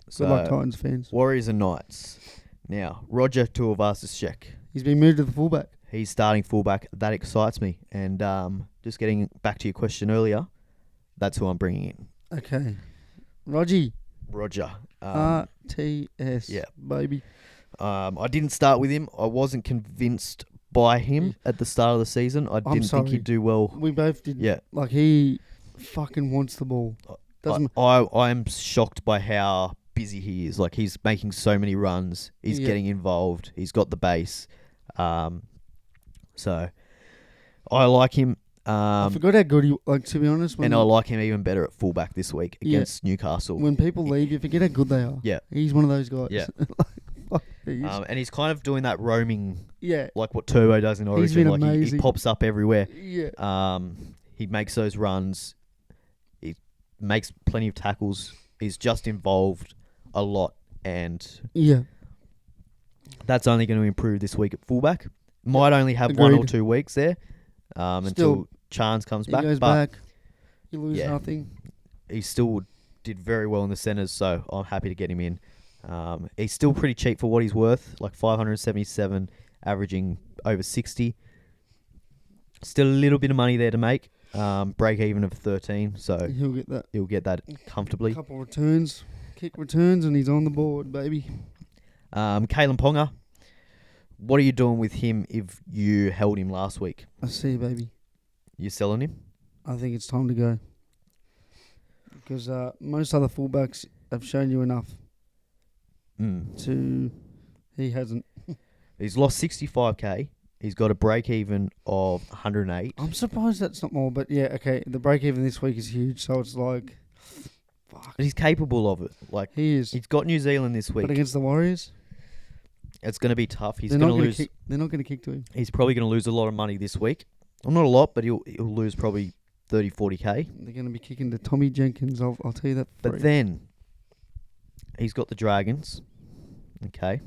[SPEAKER 1] So,
[SPEAKER 2] good luck, Titans fans.
[SPEAKER 1] Warriors and Knights. Now, Roger Tuivasa-Sheck.
[SPEAKER 2] He's been moved to the fullback.
[SPEAKER 1] he's starting fullback. That excites me. And just getting back to your question earlier, that's who I'm bringing in.
[SPEAKER 2] Okay. Roger. RTS.
[SPEAKER 1] Yeah.
[SPEAKER 2] Baby.
[SPEAKER 1] I didn't start with him. I wasn't convinced by him at the start of the season. I didn't think he'd do well.
[SPEAKER 2] We both did.
[SPEAKER 1] Yeah.
[SPEAKER 2] Like, he fucking wants the ball.
[SPEAKER 1] I'm shocked by how busy he is. Like, he's making so many runs. He's getting involved. He's got the base. So I like him.
[SPEAKER 2] I forgot how good he, like, to be honest.
[SPEAKER 1] And I like him even better at fullback this week against Newcastle.
[SPEAKER 2] When people leave, you forget how good they are.
[SPEAKER 1] Yeah.
[SPEAKER 2] He's one of those guys.
[SPEAKER 1] Yeah. And he's kind of doing that roaming,
[SPEAKER 2] yeah,
[SPEAKER 1] like what Turbo does in Origin.
[SPEAKER 2] He's been
[SPEAKER 1] like
[SPEAKER 2] amazing.
[SPEAKER 1] He pops up everywhere.
[SPEAKER 2] Yeah.
[SPEAKER 1] He makes those runs. He makes plenty of tackles. He's just involved a lot, and that's only going to improve this week at fullback. Might only have 1 or 2 weeks there until Chance comes back.
[SPEAKER 2] He goes back. You lose nothing.
[SPEAKER 1] He still did very well in the centres, so I'm happy to get him in. He's still pretty cheap for what he's worth, like 577, averaging over 60. Still a little bit of money there to make. Break even of 13, so
[SPEAKER 2] he'll get that.
[SPEAKER 1] He'll get that comfortably.
[SPEAKER 2] A couple returns, kick returns, and he's on the board, baby.
[SPEAKER 1] Kalen Ponga. What are you doing with him if you held him last week?
[SPEAKER 2] I see, baby.
[SPEAKER 1] You selling him?
[SPEAKER 2] I think it's time to go. Because most other fullbacks have shown you enough. He hasn't.
[SPEAKER 1] He's lost 65k. He's got a break even of 108.
[SPEAKER 2] I'm surprised that's not more, but yeah, okay. The break even this week is huge, so it's like, fuck.
[SPEAKER 1] But he's capable of it. Like,
[SPEAKER 2] he is.
[SPEAKER 1] He's got New Zealand this week.
[SPEAKER 2] But against the Warriors,
[SPEAKER 1] it's going to be tough. He's going to lose.
[SPEAKER 2] They're not going to kick to him.
[SPEAKER 1] He's probably going to lose a lot of money this week. Well, not a lot, but he'll lose probably 30, 40k.
[SPEAKER 2] They're going to be kicking to Tommy Jenkins. I'll tell you that.
[SPEAKER 1] But then he's got the Dragons. Okay.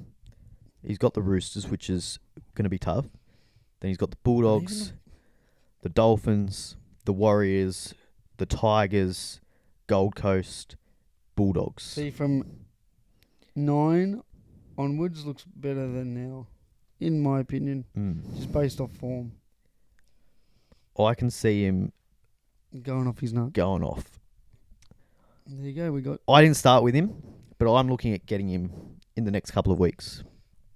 [SPEAKER 1] He's got the Roosters, which is going to be tough. Then he's got the Bulldogs, the Dolphins, the Warriors, the Tigers, Gold Coast, Bulldogs.
[SPEAKER 2] See, from 9 onwards looks better than now, in my opinion, just based off form.
[SPEAKER 1] I can see him
[SPEAKER 2] going off his nut.
[SPEAKER 1] Going off.
[SPEAKER 2] There you go.
[SPEAKER 1] I didn't start with him, but I'm looking at getting him in the next couple of weeks.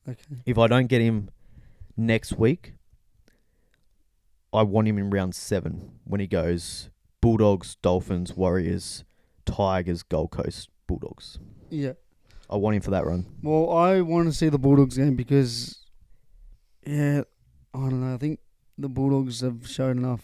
[SPEAKER 2] Okay.
[SPEAKER 1] If I don't get him next week, I want him in round 7 when he goes Bulldogs, Dolphins, Warriors, Tigers, Gold Coast, Bulldogs.
[SPEAKER 2] Yeah.
[SPEAKER 1] I want him for that run.
[SPEAKER 2] Well, I want to see the Bulldogs game because, I don't know. I think the Bulldogs have shown enough.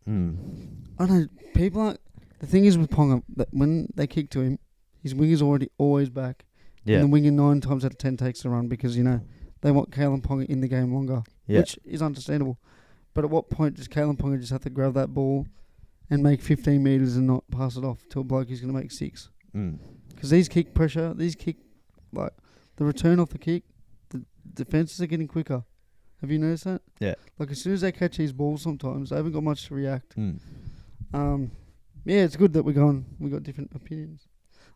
[SPEAKER 2] I don't know. People aren't... The thing is with Ponga, that when they kick to him, his wing is always back.
[SPEAKER 1] Yeah.
[SPEAKER 2] And the winger 9 times out of 10 takes the run because, they want Kalen Ponga in the game longer, which is understandable. But at what point does Kalen Ponga just have to grab that ball and make 15 metres and not pass it off to a bloke who's going to make 6? Because these kick pressure, like, the return off the kick, the defences are getting quicker. Have you noticed that?
[SPEAKER 1] Yeah.
[SPEAKER 2] Like, as soon as they catch these balls sometimes, they haven't got much to react. It's good that we got different opinions.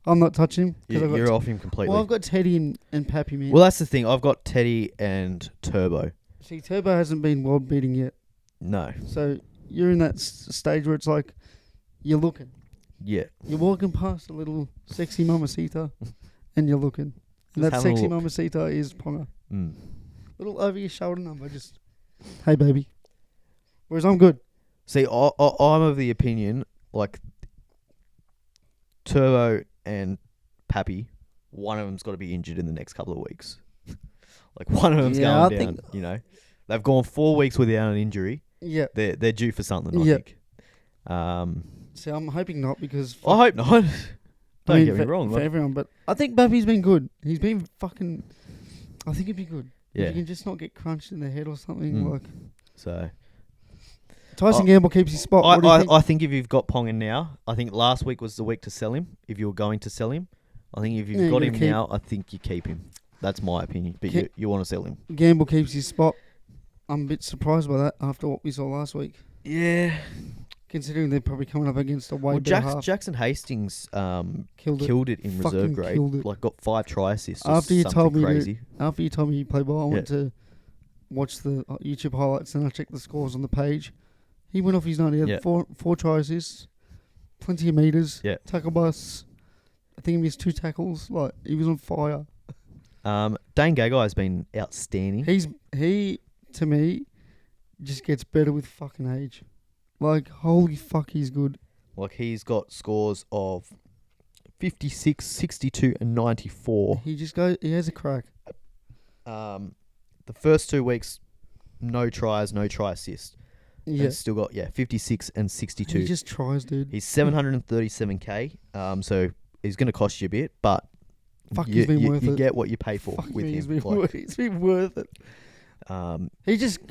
[SPEAKER 2] I'm not touching him.
[SPEAKER 1] You're off him completely.
[SPEAKER 2] Well, I've got Teddy and Pappy, man.
[SPEAKER 1] Well, that's the thing. I've got Teddy and Turbo.
[SPEAKER 2] See, Turbo hasn't been world beating yet.
[SPEAKER 1] No.
[SPEAKER 2] So you're in that stage where it's like you're looking.
[SPEAKER 1] Yeah.
[SPEAKER 2] You're walking past a little sexy mamacita and you're looking. And that sexy mamacita is Ponga. Little over your shoulder number, just, hey, baby. Whereas I'm good.
[SPEAKER 1] See, I'm of the opinion, like, Turbo and Pappy, one of them's got to be injured in the next couple of weeks. Like, one of them's going down, They've gone 4 weeks without an injury.
[SPEAKER 2] Yeah.
[SPEAKER 1] They're due for something, I think.
[SPEAKER 2] See, I'm hoping not because...
[SPEAKER 1] I hope not. Don't get me wrong.
[SPEAKER 2] For everyone, but I think Pappy's been good. He's been fucking... I think he'd be good.
[SPEAKER 1] Yeah.
[SPEAKER 2] If you can just not get crunched in the head or something, like...
[SPEAKER 1] So...
[SPEAKER 2] Tyson Gamble keeps his spot.
[SPEAKER 1] I think if you've got Ponga now, I think last week was the week to sell him, if you were going to sell him. I think if you've got him now, I think you keep him. That's my opinion. But you want to sell him.
[SPEAKER 2] Gamble keeps his spot. I'm a bit surprised by that after what we saw last week.
[SPEAKER 1] Yeah.
[SPEAKER 2] Considering they're probably coming up against a way better half.
[SPEAKER 1] Jackson Hastings
[SPEAKER 2] killed it
[SPEAKER 1] in reserve grade. Like, got 5 try assists.
[SPEAKER 2] After you told me
[SPEAKER 1] crazy.
[SPEAKER 2] After you told me he played well, I went to watched the YouTube highlights and I checked the scores on the page. He went off his nut. He had four try assists, plenty of meters, tackle busts. I think he missed 2 tackles. Like, he was on fire.
[SPEAKER 1] Dane Gagai has been outstanding.
[SPEAKER 2] He, to me, just gets better with fucking age. Like, holy fuck, he's good.
[SPEAKER 1] Like, he's got scores of 56, 62, and 94.
[SPEAKER 2] He has a crack.
[SPEAKER 1] The first 2 weeks, no tries, no try assist. Yeah. He's still got 56 and 62.
[SPEAKER 2] He just tries, dude.
[SPEAKER 1] He's 737k. So he's going to cost you a bit, but
[SPEAKER 2] he's been worth it.
[SPEAKER 1] You get what you pay for with him.
[SPEAKER 2] He's been worth it.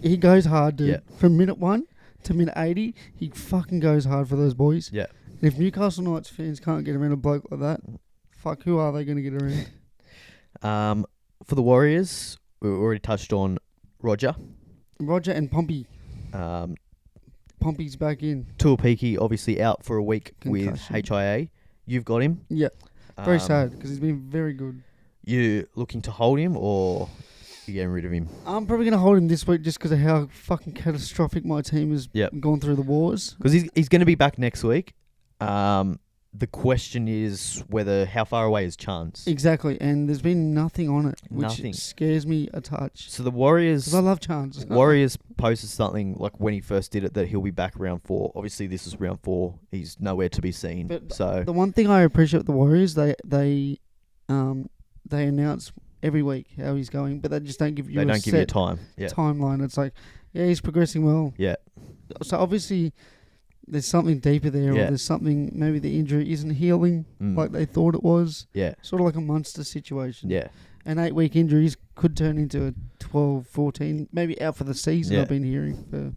[SPEAKER 2] He goes hard, dude. Yeah. From minute 1 to minute 80, he fucking goes hard for those boys.
[SPEAKER 1] Yeah.
[SPEAKER 2] And if Newcastle Knights fans can't get around a bloke like that, fuck, who are they going to get around?
[SPEAKER 1] For the Warriors, we already touched on Roger
[SPEAKER 2] and Pompey. Pompey's back in.
[SPEAKER 1] Tuapiki obviously out for a week
[SPEAKER 2] Concussion.
[SPEAKER 1] with HIA. You've got him.
[SPEAKER 2] Yeah. Very sad because he's been very good.
[SPEAKER 1] You looking to hold him or you getting rid of him?
[SPEAKER 2] I'm probably going to hold him this week just because of how fucking catastrophic my team has gone through the wars.
[SPEAKER 1] Because he's going to be back next week. The question is how far away is Chance?
[SPEAKER 2] Exactly, and there's been nothing on it, which scares me a touch.
[SPEAKER 1] So the Warriors...
[SPEAKER 2] Because I love Chance.
[SPEAKER 1] Warriors posted something like when he first did it that he'll be back round 4. Obviously, this is round 4. He's nowhere to be seen.
[SPEAKER 2] But
[SPEAKER 1] so
[SPEAKER 2] the one thing I appreciate with the Warriors, they announce every week how he's going, but they just don't give you
[SPEAKER 1] a time.
[SPEAKER 2] Timeline. It's like, he's progressing well.
[SPEAKER 1] Yeah.
[SPEAKER 2] So obviously... There's something deeper there, or there's something, maybe the injury isn't healing like they thought it was.
[SPEAKER 1] Yeah.
[SPEAKER 2] Sort of like a Munster situation.
[SPEAKER 1] Yeah.
[SPEAKER 2] And 8-week injuries could turn into a 12, 14, maybe out for the season, I've been hearing.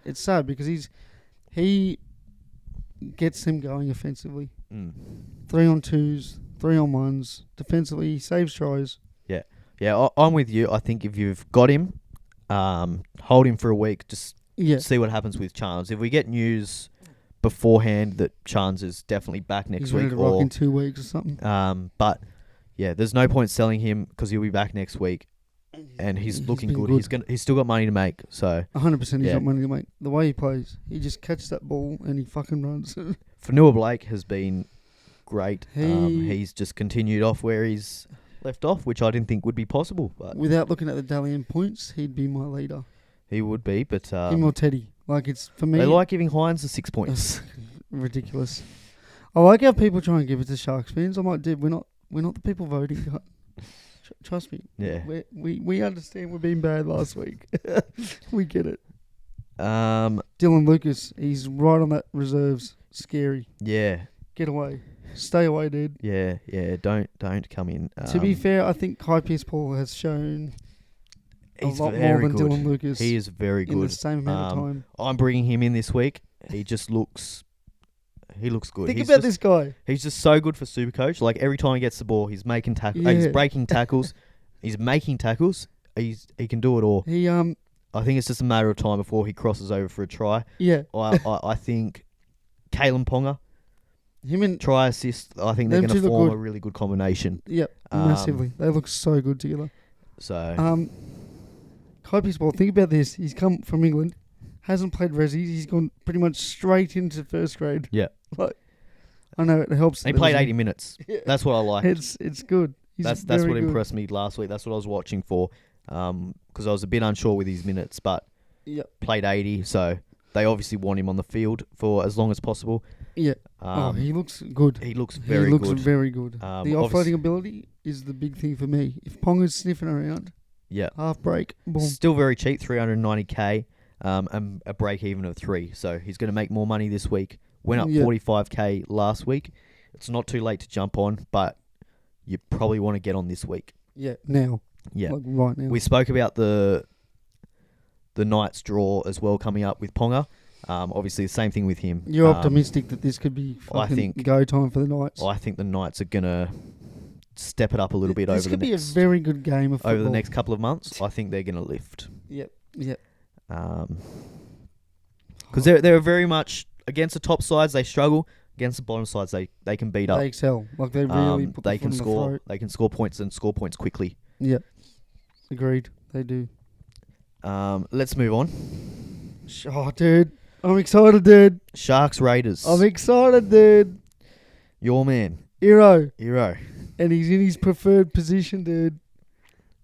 [SPEAKER 2] It's sad because he gets them going offensively. 3-on-2s, 3-on-1s. Defensively, he saves tries.
[SPEAKER 1] Yeah. Yeah, I'm with you. I think if you've got him, hold him for a week, just... see what happens with Chance. If we get news beforehand that Chance is definitely back next week,
[SPEAKER 2] ready to rock in 2 weeks or something.
[SPEAKER 1] But there's no point selling him because he'll be back next week, and he's looking good. He's still got money to make. So
[SPEAKER 2] 100%, he's got money to make. The way he plays, he just catches that ball and he fucking runs.
[SPEAKER 1] Fanua Blake has been great. He's just continued off where he's left off, which I didn't think would be possible. But
[SPEAKER 2] without looking at the Dalian points, he'd be my leader.
[SPEAKER 1] He would be, but...
[SPEAKER 2] him or Teddy. Like, it's, for me...
[SPEAKER 1] They like giving Hines the 6 points.
[SPEAKER 2] Ridiculous. I like how people try and give it to Sharks fans. I'm like, dude, we're not the people voting. Trust me.
[SPEAKER 1] Yeah.
[SPEAKER 2] We understand we're being bad last week. We get it.
[SPEAKER 1] Dylan
[SPEAKER 2] Lucas, he's right on that reserves. Scary.
[SPEAKER 1] Yeah.
[SPEAKER 2] Get away. Stay away, dude.
[SPEAKER 1] Yeah. Don't come in.
[SPEAKER 2] To be fair, I think Kai Pearce-Paul has shown...
[SPEAKER 1] He's
[SPEAKER 2] a lot more than
[SPEAKER 1] good.
[SPEAKER 2] Dylan Lucas.
[SPEAKER 1] He is very good.
[SPEAKER 2] In the same amount of time.
[SPEAKER 1] I'm bringing him in this week. He just looks... He looks good.
[SPEAKER 2] Think about this guy.
[SPEAKER 1] He's just so good for SuperCoach. Like, every time he gets the ball, he's making tackles. He's breaking tackles. He's making tackles. He can do it all. I think it's just a matter of time before he crosses over for a try.
[SPEAKER 2] Yeah.
[SPEAKER 1] I think Kalen Ponga...
[SPEAKER 2] Him and
[SPEAKER 1] try assist. I think they're going to form a really good combination.
[SPEAKER 2] Yep, massively. They look so good together.
[SPEAKER 1] So...
[SPEAKER 2] Kai Pearce-Paul, think about this. He's come from England, hasn't played resi. He's gone pretty much straight into first grade.
[SPEAKER 1] Yeah.
[SPEAKER 2] Like, I know it helps.
[SPEAKER 1] He played 80 minutes. Yeah. That's what I like.
[SPEAKER 2] It's good.
[SPEAKER 1] That's what impressed me last week. That's what I was watching for. Because I was a bit unsure with his minutes, but played 80. So they obviously want him on the field for as long as possible.
[SPEAKER 2] Yeah. He looks good.
[SPEAKER 1] He looks very good.
[SPEAKER 2] He looks very good. The offloading ability is the big thing for me. If Ponga's sniffing around...
[SPEAKER 1] Yeah.
[SPEAKER 2] Half break. Boom.
[SPEAKER 1] Still very cheap, 390k, and a break even of 3. So he's going to make more money this week. Went up 45k last week. It's not too late to jump on, but you probably want to get on this week.
[SPEAKER 2] Yeah, now.
[SPEAKER 1] Yeah.
[SPEAKER 2] Like right now.
[SPEAKER 1] We spoke about the Knights draw as well coming up with Ponga. Obviously, the same thing with him.
[SPEAKER 2] You're optimistic that this could be go time for the Knights?
[SPEAKER 1] I think the Knights are going to step it up a little bit over the next...
[SPEAKER 2] This could be a very good game of football.
[SPEAKER 1] Over the next couple of months, I think they're going to lift.
[SPEAKER 2] Yep.
[SPEAKER 1] Because they're very much... Against the top sides, they struggle. Against the bottom sides, they can beat up.
[SPEAKER 2] They excel. Like, they really put
[SPEAKER 1] they
[SPEAKER 2] the
[SPEAKER 1] can
[SPEAKER 2] foot
[SPEAKER 1] score.
[SPEAKER 2] on the throat.
[SPEAKER 1] They can score points and score points quickly.
[SPEAKER 2] Yep. Agreed. They do.
[SPEAKER 1] Let's move on.
[SPEAKER 2] Oh, dude. I'm excited, dude.
[SPEAKER 1] Sharks Raiders.
[SPEAKER 2] I'm excited, dude.
[SPEAKER 1] Your man.
[SPEAKER 2] Hero.
[SPEAKER 1] And
[SPEAKER 2] he's in his preferred position, dude.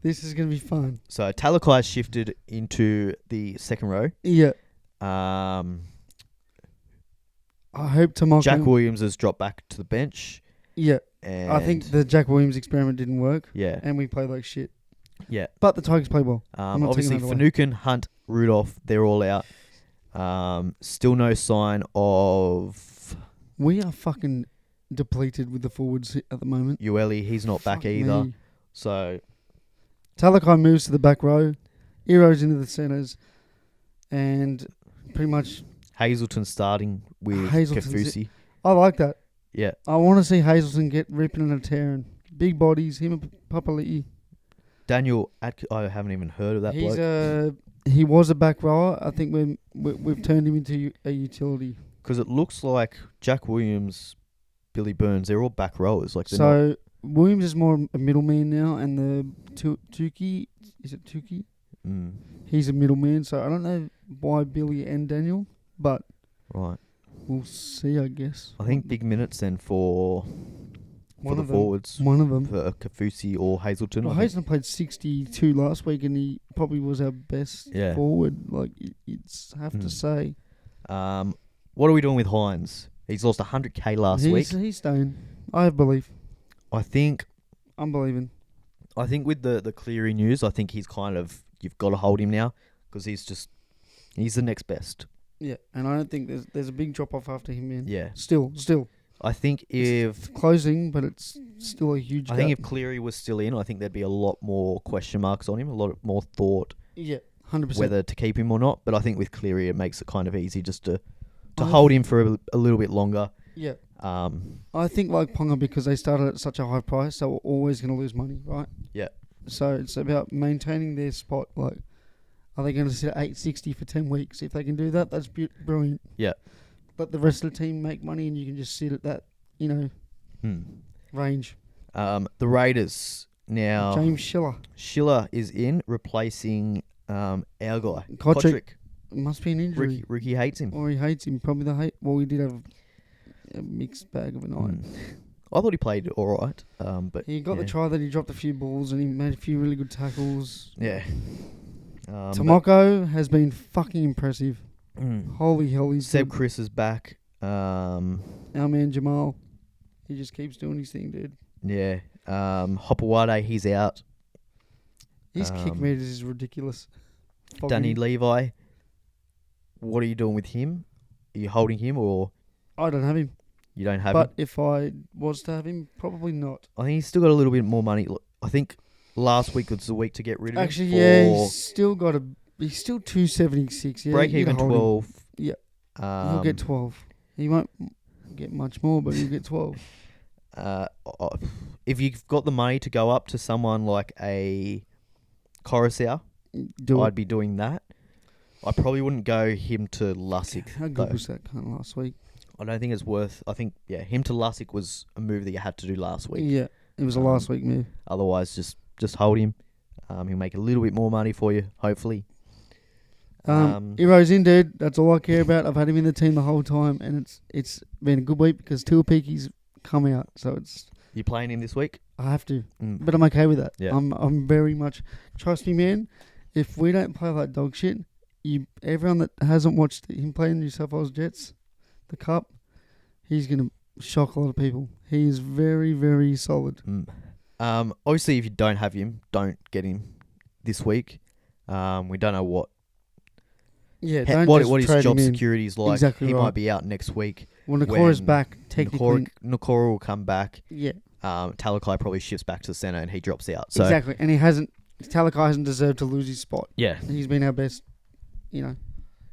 [SPEAKER 2] This is going to be fun.
[SPEAKER 1] So Talakai's shifted into the second row.
[SPEAKER 2] Yeah.
[SPEAKER 1] I
[SPEAKER 2] hope Tomoko...
[SPEAKER 1] Jack Williams has dropped back to the bench.
[SPEAKER 2] Yeah.
[SPEAKER 1] And
[SPEAKER 2] I think the Jack Williams experiment didn't work.
[SPEAKER 1] Yeah.
[SPEAKER 2] And we played like shit.
[SPEAKER 1] Yeah.
[SPEAKER 2] But the Tigers played well.
[SPEAKER 1] Obviously, Finucane, Hunt, Rudolph, they're all out. Still no sign of...
[SPEAKER 2] We are fucking depleted with the forwards at the moment.
[SPEAKER 1] Ueli, he's not back either. Me. So...
[SPEAKER 2] Talakai moves to the back row. Heroes into the centres. And pretty much...
[SPEAKER 1] Hazelton starting with Kafusi.
[SPEAKER 2] I like that.
[SPEAKER 1] Yeah.
[SPEAKER 2] I want to see Hazelton get ripping and tearing. Big bodies, him and Papali'i.
[SPEAKER 1] Daniel, I haven't even heard of that bloke.
[SPEAKER 2] He was a back rower. I think we've turned him into a utility.
[SPEAKER 1] Because it looks like Jack Williams, Billy Burns, they're all back rowers.
[SPEAKER 2] So Williams is more a middleman now, and the Tukey, is it Tukey?
[SPEAKER 1] Mm.
[SPEAKER 2] He's a middleman. So I don't know why Billy and Daniel, but
[SPEAKER 1] right,
[SPEAKER 2] we'll see. I guess.
[SPEAKER 1] I think big minutes then for the forwards.
[SPEAKER 2] One of them.
[SPEAKER 1] For Kafusi or Hazelton.
[SPEAKER 2] Well, Hazelton played 62 last week, and he probably was our best forward. Like, it's have to say.
[SPEAKER 1] What are we doing with Hines? He's lost 100k last week.
[SPEAKER 2] He's staying. I have belief.
[SPEAKER 1] I'm
[SPEAKER 2] believing.
[SPEAKER 1] I think with the Cleary news, I think he's kind of, you've got to hold him now because he's the next best.
[SPEAKER 2] Yeah, and I don't think there's a big drop off after him, man.
[SPEAKER 1] Yeah.
[SPEAKER 2] Still.
[SPEAKER 1] I think
[SPEAKER 2] it's closing, but it's still a huge gap.
[SPEAKER 1] I think if Cleary was still in, I think there'd be a lot more question marks on him, a lot more thought.
[SPEAKER 2] Yeah, 100%.
[SPEAKER 1] Whether to keep him or not. But I think with Cleary, it makes it kind of easy just to hold him for a little bit longer.
[SPEAKER 2] Yeah. I think like Ponga, because they started at such a high price, they were always going to lose money, right?
[SPEAKER 1] Yeah.
[SPEAKER 2] So it's about maintaining their spot. Like, are they going to sit at 860 for 10 weeks? If they can do that, that's brilliant.
[SPEAKER 1] Yeah.
[SPEAKER 2] Let the rest of the team make money, and you can just sit at that, range.
[SPEAKER 1] The Raiders now.
[SPEAKER 2] James Schiller.
[SPEAKER 1] Schiller is in, replacing our guy.
[SPEAKER 2] Kotrick. It must be an injury.
[SPEAKER 1] Ricky hates him.
[SPEAKER 2] Or he hates him. Probably the hate. Well, he did have a mixed bag of a night.
[SPEAKER 1] I thought he played all right. But
[SPEAKER 2] he got the try that he dropped a few balls and he made a few really good tackles.
[SPEAKER 1] Yeah.
[SPEAKER 2] Tomoko has been fucking impressive. Holy hell, he's
[SPEAKER 1] Seb good. Chris is back. Our
[SPEAKER 2] man Jamal, he just keeps doing his thing, dude.
[SPEAKER 1] Yeah. Hopawade, he's out.
[SPEAKER 2] His kick meters is ridiculous.
[SPEAKER 1] Danny Levi, what are you doing with him? Are you holding him or?
[SPEAKER 2] I don't have him.
[SPEAKER 1] You don't have him?
[SPEAKER 2] But if I was to have him, probably not.
[SPEAKER 1] I think he's still got a little bit more money. I think last week was the week to get rid of him.
[SPEAKER 2] Actually, yeah, he's still 276. Yeah,
[SPEAKER 1] break even 12.
[SPEAKER 2] Yeah. He'll get 12. He won't get much more, but he'll get 12.
[SPEAKER 1] If you've got the money to go up to someone like a Coruscant, I'd be doing that. I probably wouldn't go him to Lussick.
[SPEAKER 2] How good was that kind of last week?
[SPEAKER 1] I don't think it's worth... I think, him to Lussick was a move that you had to do last week.
[SPEAKER 2] Yeah, it was a last week move.
[SPEAKER 1] Otherwise, just hold him. He'll make a little bit more money for you, hopefully.
[SPEAKER 2] Heroes in, dude. That's all I care about. I've had him in the team the whole time, and it's been a good week because Tuapiki's come out. So it's...
[SPEAKER 1] You playing him this week?
[SPEAKER 2] I have to, but I'm okay with that.
[SPEAKER 1] Yeah.
[SPEAKER 2] I'm very much... Trust me, man. If we don't play like dog shit, everyone that hasn't watched him play in New South Wales Jets, the Cup, he's going to shock a lot of people. He is very, very solid.
[SPEAKER 1] Obviously, if you don't have him, don't get him this week. We don't know what his job security is like.
[SPEAKER 2] Exactly
[SPEAKER 1] he
[SPEAKER 2] right.
[SPEAKER 1] might be out next week.
[SPEAKER 2] Well, Nakora's back, technically.
[SPEAKER 1] Nakora will come back.
[SPEAKER 2] Yeah.
[SPEAKER 1] Talakai probably shifts back to the centre and he drops out. So
[SPEAKER 2] exactly, and Talakai hasn't deserved to lose his spot.
[SPEAKER 1] Yeah.
[SPEAKER 2] He's been our best, in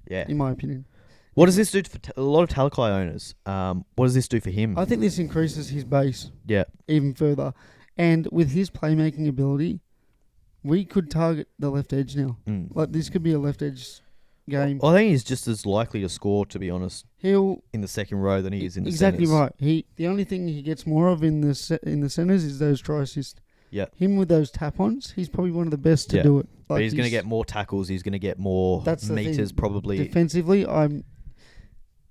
[SPEAKER 2] my opinion.
[SPEAKER 1] What does this do for a lot of Talakai owners? What does this do for him?
[SPEAKER 2] I think this increases his base.
[SPEAKER 1] Yeah.
[SPEAKER 2] Even further. And with his playmaking ability, we could target the left edge now. Like, this could be a left edge game.
[SPEAKER 1] I think he's just as likely to score, to be honest,
[SPEAKER 2] in
[SPEAKER 1] the second row than he is in the
[SPEAKER 2] exactly
[SPEAKER 1] centres.
[SPEAKER 2] Right. The only thing he gets more of in the centres is those try assists.
[SPEAKER 1] Yeah.
[SPEAKER 2] Him with those tap-ons, he's probably one of the best to do it. Like
[SPEAKER 1] but he's going to get more tackles. He's going to get more meters probably.
[SPEAKER 2] Defensively, I'm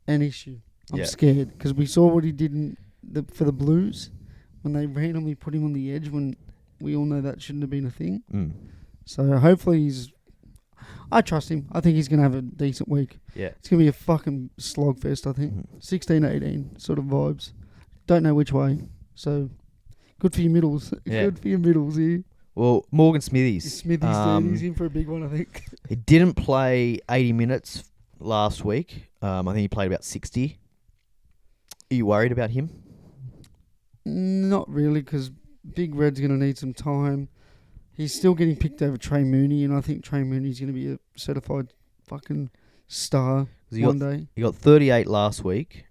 [SPEAKER 2] an issue. I'm scared because we saw what he did for the Blues when they randomly put him on the edge when we all know that shouldn't have been a thing.
[SPEAKER 1] Mm.
[SPEAKER 2] So hopefully I trust him. I think he's going to have a decent week.
[SPEAKER 1] Yeah.
[SPEAKER 2] It's going to be a fucking slogfest, I think. 16-18 sort of vibes. Don't know which way. So, good for your middles.
[SPEAKER 1] Yeah.
[SPEAKER 2] Good for your middles here.
[SPEAKER 1] Well, Morgan Smithies.
[SPEAKER 2] He's in for a big one, I think.
[SPEAKER 1] He didn't play 80 minutes last week. I think he played about 60. Are you worried about him?
[SPEAKER 2] Not really, because Big Red's going to need some time. He's still getting picked over Trey Mooney, and I think Trey Mooney's going to be a certified fucking star one day.
[SPEAKER 1] He got 38 last week.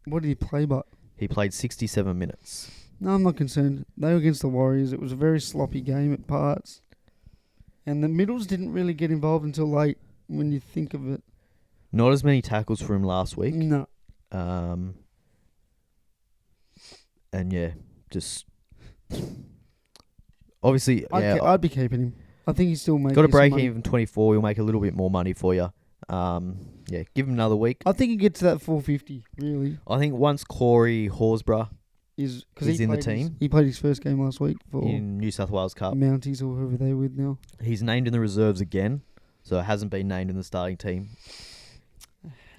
[SPEAKER 2] What did he play, but?
[SPEAKER 1] He played 67 minutes.
[SPEAKER 2] No, I'm not concerned. They were against the Warriors. It was a very sloppy game at parts. And the middles didn't really get involved until late, when you think of it.
[SPEAKER 1] Not as many tackles for him last week.
[SPEAKER 2] No.
[SPEAKER 1] And yeah, just... Obviously,
[SPEAKER 2] I'd be keeping him. I think he's still making.
[SPEAKER 1] Got to break even 24. He'll make a little bit more money for you. Give him another week.
[SPEAKER 2] I think he gets to that 450. Really,
[SPEAKER 1] I think once Corey Horsburgh
[SPEAKER 2] is
[SPEAKER 1] in the team,
[SPEAKER 2] he played his first game last week for
[SPEAKER 1] in New South Wales Cup.
[SPEAKER 2] Mounties or whoever they're with now.
[SPEAKER 1] He's named in the reserves again, so it hasn't been named in the starting team.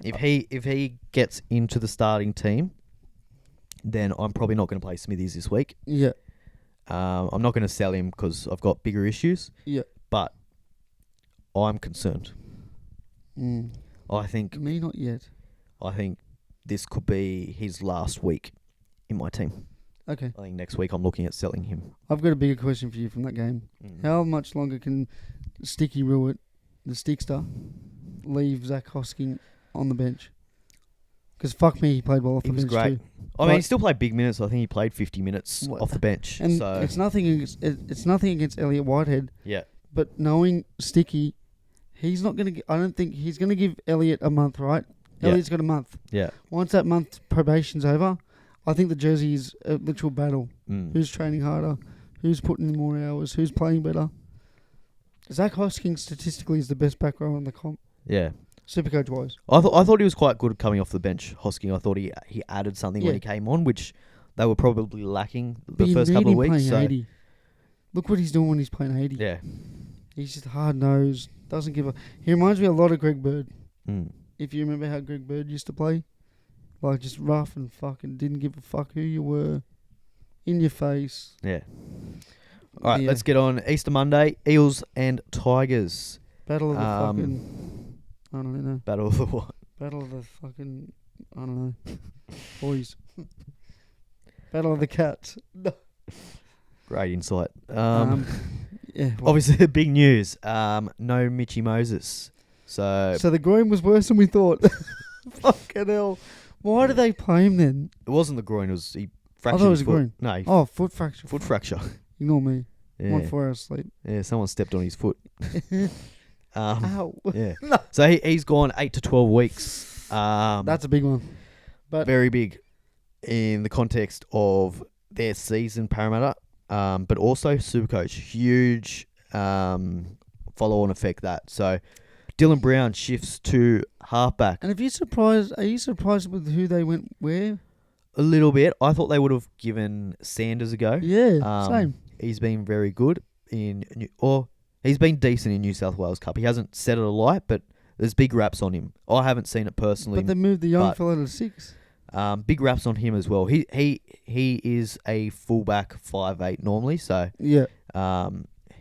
[SPEAKER 1] If he gets into the starting team, then I'm probably not going to play Smithies this week.
[SPEAKER 2] Yeah.
[SPEAKER 1] I'm not going to sell him because I've got bigger issues.
[SPEAKER 2] Yeah.
[SPEAKER 1] But I'm concerned. I think...
[SPEAKER 2] Me, not yet.
[SPEAKER 1] I think this could be his last week in my team.
[SPEAKER 2] Okay.
[SPEAKER 1] I think next week I'm looking at selling him.
[SPEAKER 2] I've got a bigger question for you from that game. How much longer can Sticky Ruitt, the Stickster, leave Zach Hosking on the bench? Because fuck me, he played well off the bench
[SPEAKER 1] great.
[SPEAKER 2] too.
[SPEAKER 1] I mean, he still played big minutes. I think he played 50 minutes off the bench.
[SPEAKER 2] And
[SPEAKER 1] so.
[SPEAKER 2] it's nothing against Elliot Whitehead.
[SPEAKER 1] Yeah.
[SPEAKER 2] But knowing Sticky, he's not going to... I don't think... He's going to give Elliot a month, right?
[SPEAKER 1] Yeah.
[SPEAKER 2] Elliot's got a month.
[SPEAKER 1] Yeah.
[SPEAKER 2] Once that month probation's over, I think the jersey is a literal battle. Who's training harder? Who's putting in more hours? Who's playing better? Zach Hosking statistically is the best back row in the comp.
[SPEAKER 1] Yeah.
[SPEAKER 2] Supercoach wise.
[SPEAKER 1] I thought he was quite good coming off the bench, Hosking. I thought he added something when he came on, which they were probably lacking the first couple of weeks. So.
[SPEAKER 2] 80. Look what he's doing when he's playing 80.
[SPEAKER 1] Yeah.
[SPEAKER 2] He's just hard-nosed, doesn't give a... He reminds me a lot of Greg Bird.
[SPEAKER 1] Mm.
[SPEAKER 2] If you remember how Greg Bird used to play. Like, just rough and fucking didn't give a fuck who you were. In your face.
[SPEAKER 1] Yeah. All right, let's get on. Easter Monday, Eels and Tigers.
[SPEAKER 2] Battle of the fucking... I don't know.
[SPEAKER 1] Battle of the what?
[SPEAKER 2] Battle of the fucking... I don't know. Boys. Battle of the cats.
[SPEAKER 1] Great insight.
[SPEAKER 2] Yeah. Well,
[SPEAKER 1] obviously, the big news. No Mitchy Moses. So
[SPEAKER 2] the groin was worse than we thought. Fucking hell. Why did they play him then?
[SPEAKER 1] It wasn't the groin. He fractured
[SPEAKER 2] I thought it was
[SPEAKER 1] his
[SPEAKER 2] a
[SPEAKER 1] foot.
[SPEAKER 2] groin.
[SPEAKER 1] No.
[SPEAKER 2] Foot fracture.
[SPEAKER 1] Foot fracture.
[SPEAKER 2] Ignore me.
[SPEAKER 1] Yeah.
[SPEAKER 2] I'm on 4 hours sleep.
[SPEAKER 1] Yeah, someone stepped on his foot.
[SPEAKER 2] Ow.
[SPEAKER 1] Yeah. No. So he's gone 8 to 12 weeks.
[SPEAKER 2] That's a big one. But
[SPEAKER 1] very big in the context of their season, Parramatta, but also Supercoach. Huge follow-on effect that. So Dylan Brown shifts to halfback.
[SPEAKER 2] And are you surprised with who they went where?
[SPEAKER 1] A little bit. I thought they would have given Sanders a go.
[SPEAKER 2] Yeah, same.
[SPEAKER 1] He's been very good he's been decent in New South Wales Cup. He hasn't set it alight, but there's big raps on him. I haven't seen it personally.
[SPEAKER 2] But they moved the young fella to 6.
[SPEAKER 1] Big raps on him as well. He is a fullback 5'8" normally, so
[SPEAKER 2] yeah.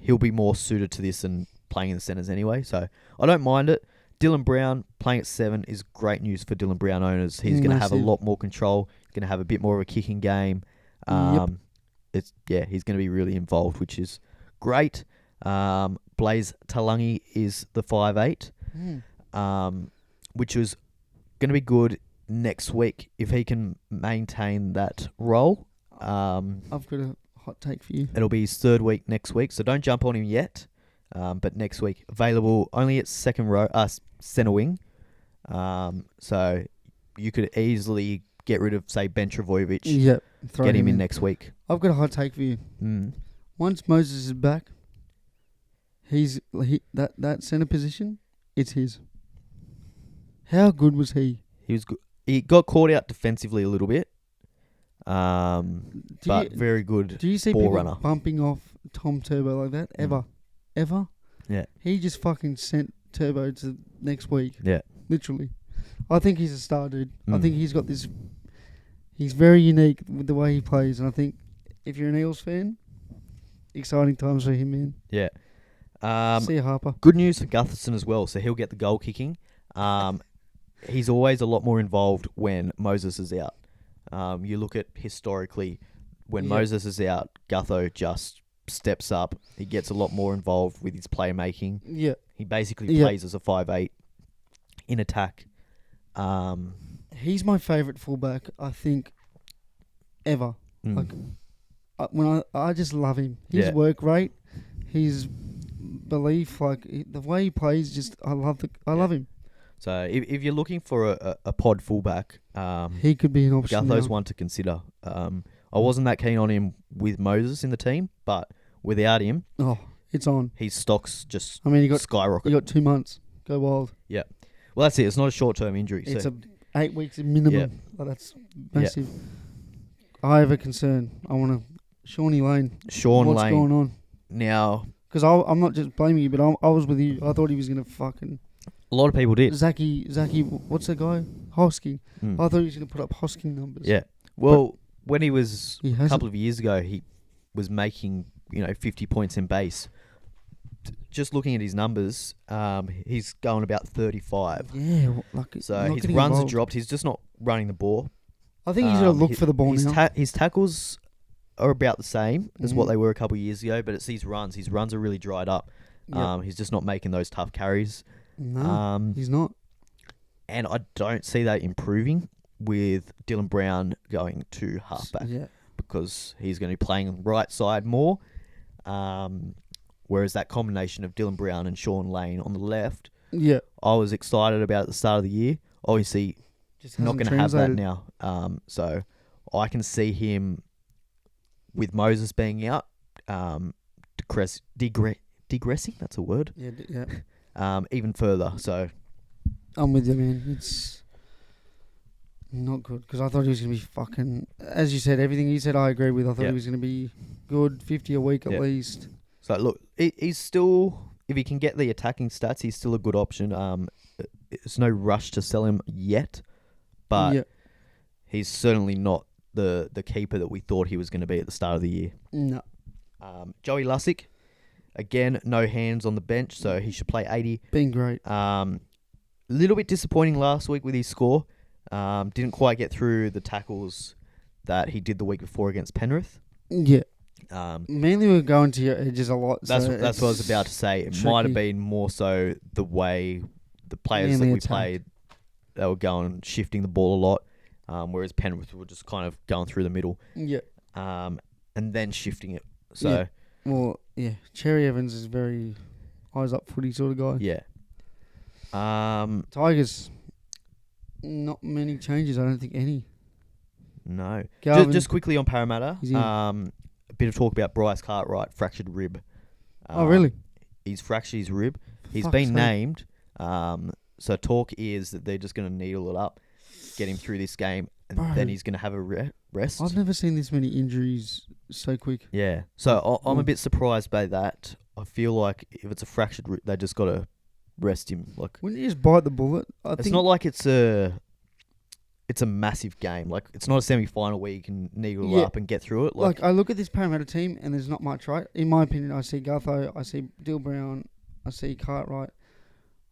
[SPEAKER 1] He'll be more suited to this than playing in the centres anyway. So I don't mind it. Dylan Brown playing at 7 is great news for Dylan Brown owners. He's going to have a lot more control. He's going to have a bit more of a kicking game. He's going to be really involved, which is great. Blaze Talangi is the 5'8", which is going to be good next week if he can maintain that role.
[SPEAKER 2] I've got a hot take for you.
[SPEAKER 1] It'll be his 3rd week next week, so don't jump on him yet. But next week, available only at centre wing. So you could easily get rid of, say, Ben Travojevic.
[SPEAKER 2] Yep.
[SPEAKER 1] Get him in next week.
[SPEAKER 2] I've got a hot take for you. Once Moses is back, that centre position, it's his. How good was he?
[SPEAKER 1] He was good. He got caught out defensively a little bit, but very good.
[SPEAKER 2] Do you see
[SPEAKER 1] ball
[SPEAKER 2] people
[SPEAKER 1] runner.
[SPEAKER 2] bumping off Tom Turbo like that ever?
[SPEAKER 1] Yeah.
[SPEAKER 2] He just fucking sent Turbo to next week.
[SPEAKER 1] Yeah.
[SPEAKER 2] Literally. I think he's a star, dude. I think he's got this. He's very unique with the way he plays, and I think if you're an Eels fan, exciting times for him, man.
[SPEAKER 1] Yeah.
[SPEAKER 2] See you, Harper.
[SPEAKER 1] Good news for Gutherson as well. So he'll get the goal kicking. He's always a lot more involved when Moses is out. You look at historically, when Moses is out, Gutho just steps up. He gets a lot more involved with his playmaking.
[SPEAKER 2] Yeah.
[SPEAKER 1] He basically plays as a 5'8" in attack.
[SPEAKER 2] He's my favourite fullback, I think, ever. Like, I just love him. His work rate, his belief, like the way he plays, just I love him.
[SPEAKER 1] So if you're looking for a pod fullback,
[SPEAKER 2] he could be an option.
[SPEAKER 1] Gutho's one to consider. I wasn't that keen on him with Moses in the team, but without him,
[SPEAKER 2] it's on.
[SPEAKER 1] His stocks just
[SPEAKER 2] You
[SPEAKER 1] skyrocket.
[SPEAKER 2] got 2 months. Go wild.
[SPEAKER 1] Yeah. Well, that's it. It's not a short-term injury.
[SPEAKER 2] It's 8 weeks minimum.
[SPEAKER 1] Yeah.
[SPEAKER 2] That's massive. Yeah. I have a concern. I want to... Shawnee Lane. What's going on?
[SPEAKER 1] Now...
[SPEAKER 2] Because I'm not just blaming you, but I was with you. I thought he was going to fucking...
[SPEAKER 1] A lot of people did.
[SPEAKER 2] Zachy, what's the guy? Hosking. I thought he was going to put up Hosking numbers.
[SPEAKER 1] Yeah. Well, when he was... a couple of years ago, he was making, 50 points in base. Just looking at his numbers, he's going about 35.
[SPEAKER 2] Yeah,
[SPEAKER 1] so his runs are dropped. He's just not running the ball.
[SPEAKER 2] I think he's got to look for the ball now.
[SPEAKER 1] His tackles are about the same as what they were a couple of years ago, but it's these runs. His runs are really dried up. Yep. He's just not making those tough carries.
[SPEAKER 2] No, he's not.
[SPEAKER 1] And I don't see that improving with Dylan Brown going to halfback because he's going to be playing right side more. Whereas that combination of Dylan Brown and Sean Lane on the left, I was excited about at the start of the year. Obviously, just not going to have that now. So I can see him with Moses being out, digressing. That's a word.
[SPEAKER 2] Yeah.
[SPEAKER 1] Even further. So
[SPEAKER 2] I'm with you, man. It's not good because I thought he was going to be fucking. As you said, everything you said, I agree with. I thought he was going to be good, 50 a week at least.
[SPEAKER 1] So, look, he's still, if he can get the attacking stats, he's still a good option. There's no rush to sell him yet, but he's certainly not the keeper that we thought he was going to be at the start of the year.
[SPEAKER 2] No.
[SPEAKER 1] Joey Lussick, again, no hands on the bench, so he should play 80.
[SPEAKER 2] Been great.
[SPEAKER 1] Little bit disappointing last week with his score. Didn't quite get through the tackles that he did the week before against Penrith.
[SPEAKER 2] Yeah. Mainly we're going to your edges a lot.
[SPEAKER 1] That's what I was about to say. It might have been more so the way the players that we played, they were going, shifting the ball a lot, whereas Penrith were just kind of going through the middle.
[SPEAKER 2] Yeah.
[SPEAKER 1] And then shifting it. So.
[SPEAKER 2] Yeah. Well, yeah. Cherry Evans is very eyes up footy sort of guy.
[SPEAKER 1] Yeah.
[SPEAKER 2] Tigers, not many changes. I don't think any.
[SPEAKER 1] No. Just quickly on Parramatta. A bit of talk about Bryce Cartwright, fractured rib.
[SPEAKER 2] Oh, really?
[SPEAKER 1] He's fractured his rib. He's been named. So talk is that they're just going to needle it up, get him through this game, and then he's going to have a rest.
[SPEAKER 2] I've never seen this many injuries so quick.
[SPEAKER 1] Yeah. So I'm a bit surprised by that. I feel like if it's a fractured rib, they just got to rest him. Like,
[SPEAKER 2] wouldn't you just bite the bullet?
[SPEAKER 1] It's not like it's a massive game. Like, it's not a semi-final where you can needle up and get through it.
[SPEAKER 2] Like, I look at this Parramatta team and there's not much, right? In my opinion, I see Gutho, I see Dill Brown, I see Cartwright.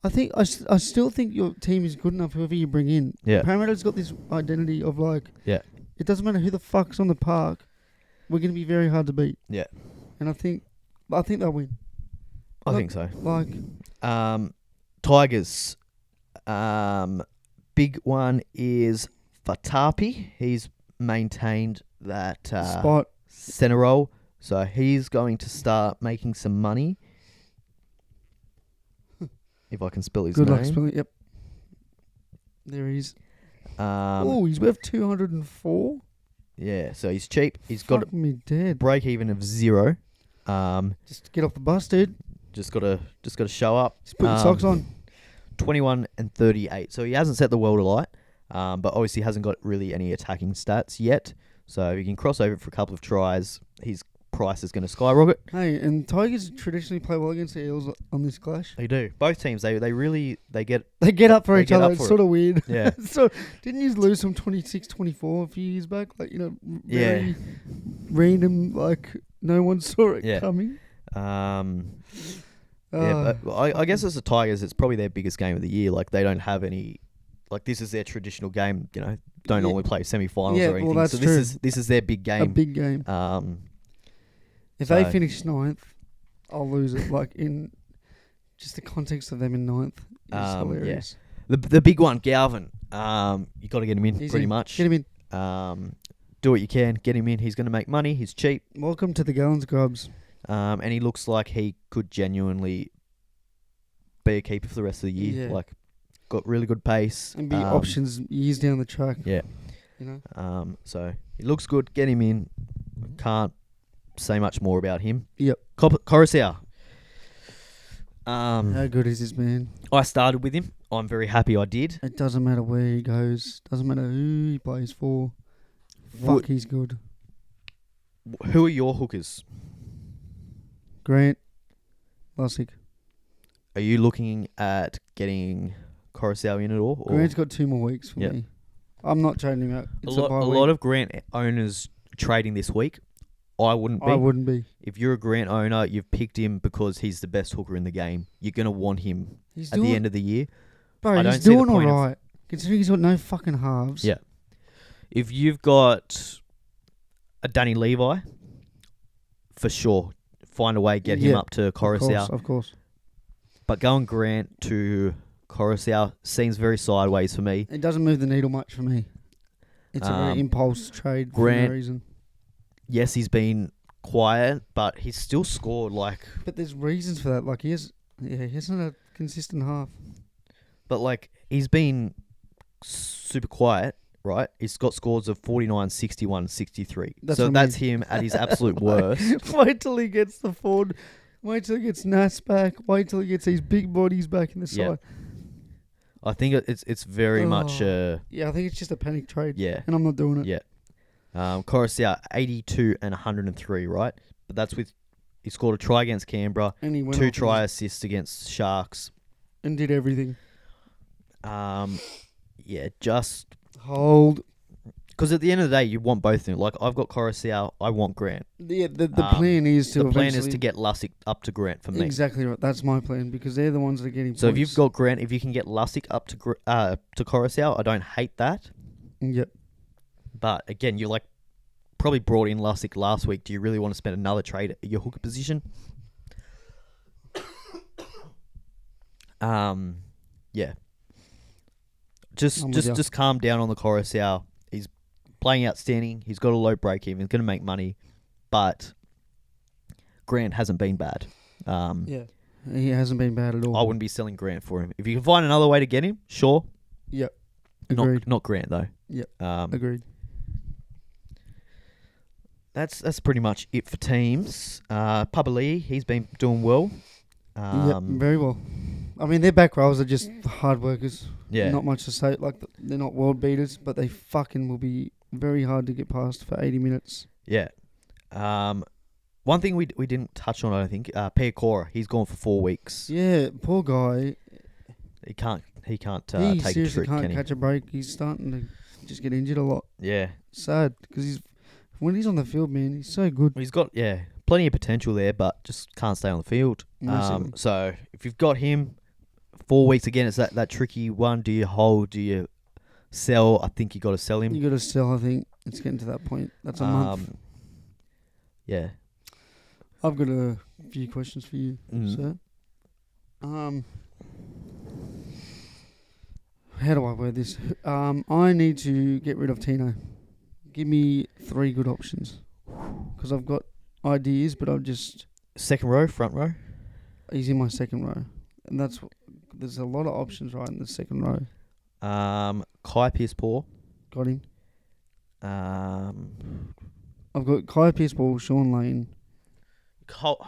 [SPEAKER 2] I still think your team is good enough, whoever you bring in.
[SPEAKER 1] Yeah.
[SPEAKER 2] Parramatta's got this identity of like, it doesn't matter who the fuck's on the park, we're going to be very hard to beat. Yeah. And I think they'll win.
[SPEAKER 1] I think so.
[SPEAKER 2] Like,
[SPEAKER 1] Tigers. Big one is Fatapi. He's maintained that
[SPEAKER 2] spot
[SPEAKER 1] centre role, so he's going to start making some money. If I can spell his name.
[SPEAKER 2] Good luck spelling. Yep. There he is. He's worth 204.
[SPEAKER 1] Yeah, so he's cheap. He's got
[SPEAKER 2] me dead.
[SPEAKER 1] Break even of 0.
[SPEAKER 2] Just get off the bus, dude.
[SPEAKER 1] Just gotta show up.
[SPEAKER 2] Just put your socks on.
[SPEAKER 1] 21 and 38. So he hasn't set the world alight, but obviously hasn't got really any attacking stats yet. So if he can cross over for a couple of tries, his price is going to skyrocket.
[SPEAKER 2] Hey, and Tigers traditionally play well against the Eels on this clash.
[SPEAKER 1] They do. Both teams, they get
[SPEAKER 2] up for each other. It's sort of weird.
[SPEAKER 1] Yeah.
[SPEAKER 2] So didn't you lose from 26-24 a few years back? Like, very random. Like no one saw it coming.
[SPEAKER 1] But I guess as the Tigers, it's probably their biggest game of the year. Like they don't have any. Like this is their traditional game. Don't normally play semi-finals or anything.
[SPEAKER 2] Well, that's
[SPEAKER 1] so
[SPEAKER 2] true.
[SPEAKER 1] this is their big game.
[SPEAKER 2] A big game. If they finish ninth, I'll lose it. Like in just the context of them in ninth is hilarious.
[SPEAKER 1] Yeah. The big one, Galvin. You got to get him in. Pretty much.
[SPEAKER 2] Get him in.
[SPEAKER 1] Do what you can. Get him in. He's going to make money. He's cheap.
[SPEAKER 2] Welcome to the Gallons Grubs.
[SPEAKER 1] And he looks like he could genuinely be a keeper for the rest of the year.
[SPEAKER 2] Yeah.
[SPEAKER 1] Like, got really good pace.
[SPEAKER 2] And be options years down the track.
[SPEAKER 1] Yeah. So he looks good. Get him in. Can't say much more about him.
[SPEAKER 2] Yep.
[SPEAKER 1] Coruscant.
[SPEAKER 2] How good is this man?
[SPEAKER 1] I started with him. I'm very happy I did.
[SPEAKER 2] It doesn't matter where he goes. Doesn't matter who he plays for. He's good.
[SPEAKER 1] Who are your hookers?
[SPEAKER 2] Grant. Lussick.
[SPEAKER 1] Are you looking at getting Coruscant in at all?
[SPEAKER 2] Grant's got 2 more weeks for me. I'm not trading him out.
[SPEAKER 1] A lot of Grant owners trading this week. I wouldn't be.
[SPEAKER 2] I wouldn't be.
[SPEAKER 1] If you're a Grant owner, you've picked him because he's the best hooker in the game. You're going to want him at the end of the year.
[SPEAKER 2] Bro, he's doing all right. Considering he's got no fucking halves.
[SPEAKER 1] Yeah. If you've got a Danny Levi, for sure, find a way, get him up to Coruscant.
[SPEAKER 2] Of course.
[SPEAKER 1] But going Grant to Coruscant seems very sideways for me.
[SPEAKER 2] It doesn't move the needle much for me. It's a very impulse trade for no reason.
[SPEAKER 1] Yes, he's been quiet, but he's still scored
[SPEAKER 2] But there's reasons for that. Like he hasn't a consistent half.
[SPEAKER 1] But he's been super quiet, right? He's got scores of 49, 61, 63. That's him at his absolute worst.
[SPEAKER 2] Wait till he gets the Ford. Wait till he gets Nats back. Wait till he gets these big bodies back in the side.
[SPEAKER 1] I think it's very much.
[SPEAKER 2] I think it's just a panic trade.
[SPEAKER 1] Yeah,
[SPEAKER 2] and I'm not doing it.
[SPEAKER 1] Yeah. Coruscant 82 and 103, right? But that's with he scored a try against Canberra,
[SPEAKER 2] and he went
[SPEAKER 1] 2 try assists against Sharks,
[SPEAKER 2] and did everything.
[SPEAKER 1] Just
[SPEAKER 2] hold.
[SPEAKER 1] Because at the end of the day, you want both of them. Like I've got Coruscant, I want Grant.
[SPEAKER 2] The plan is to
[SPEAKER 1] get Lussick up to Grant for me.
[SPEAKER 2] Exactly right. That's my plan because they're the ones that are getting.
[SPEAKER 1] So if you've got Grant, if you can get Lussick up to Coruscant, I don't hate that.
[SPEAKER 2] Yep.
[SPEAKER 1] But again, you probably brought in Lussick last week. Do you really want to spend another trade at your hooker position? Yeah. Just calm down on the Coruscant. He's playing outstanding. He's got a low break even. He's going to make money, but Grant hasn't been bad.
[SPEAKER 2] He hasn't been bad at all.
[SPEAKER 1] I wouldn't be selling Grant for him. If you can find another way to get him, sure.
[SPEAKER 2] Yep. Agreed.
[SPEAKER 1] Not Grant though.
[SPEAKER 2] Yep. Agreed.
[SPEAKER 1] That's pretty much it for teams. Papali'i, he's been doing well.
[SPEAKER 2] Very well. I mean, their back rows are just hard workers.
[SPEAKER 1] Yeah.
[SPEAKER 2] Not much to say. They're not world beaters, but they fucking will be very hard to get past for 80 minutes.
[SPEAKER 1] Yeah. One thing we didn't touch on, I think, Piakura, he's gone for 4 weeks.
[SPEAKER 2] Yeah, poor guy.
[SPEAKER 1] He can't
[SPEAKER 2] he
[SPEAKER 1] take a trick,
[SPEAKER 2] can't catch a break. He's starting to just get injured a lot.
[SPEAKER 1] Yeah.
[SPEAKER 2] Sad, because when he's on the field, man, he's so good.
[SPEAKER 1] He's got, plenty of potential there, but just can't stay on the field. So if you've got him, 4 weeks, again, it's that tricky one. Do you hold? Do you sell? I think you got to sell him.
[SPEAKER 2] You got to sell, I think. It's getting to that point. That's a month.
[SPEAKER 1] Yeah.
[SPEAKER 2] I've got a few questions for you, sir. How do I word this? I need to get rid of Tino. Give me 3 good options. Because I've got ideas, but I've just...
[SPEAKER 1] Second row, front row?
[SPEAKER 2] He's in my second row. And there's a lot of options right in the second row.
[SPEAKER 1] Kai Pearce-Paul.
[SPEAKER 2] Got him.
[SPEAKER 1] I've
[SPEAKER 2] got Kai Pearce-Paul, Sean Lane.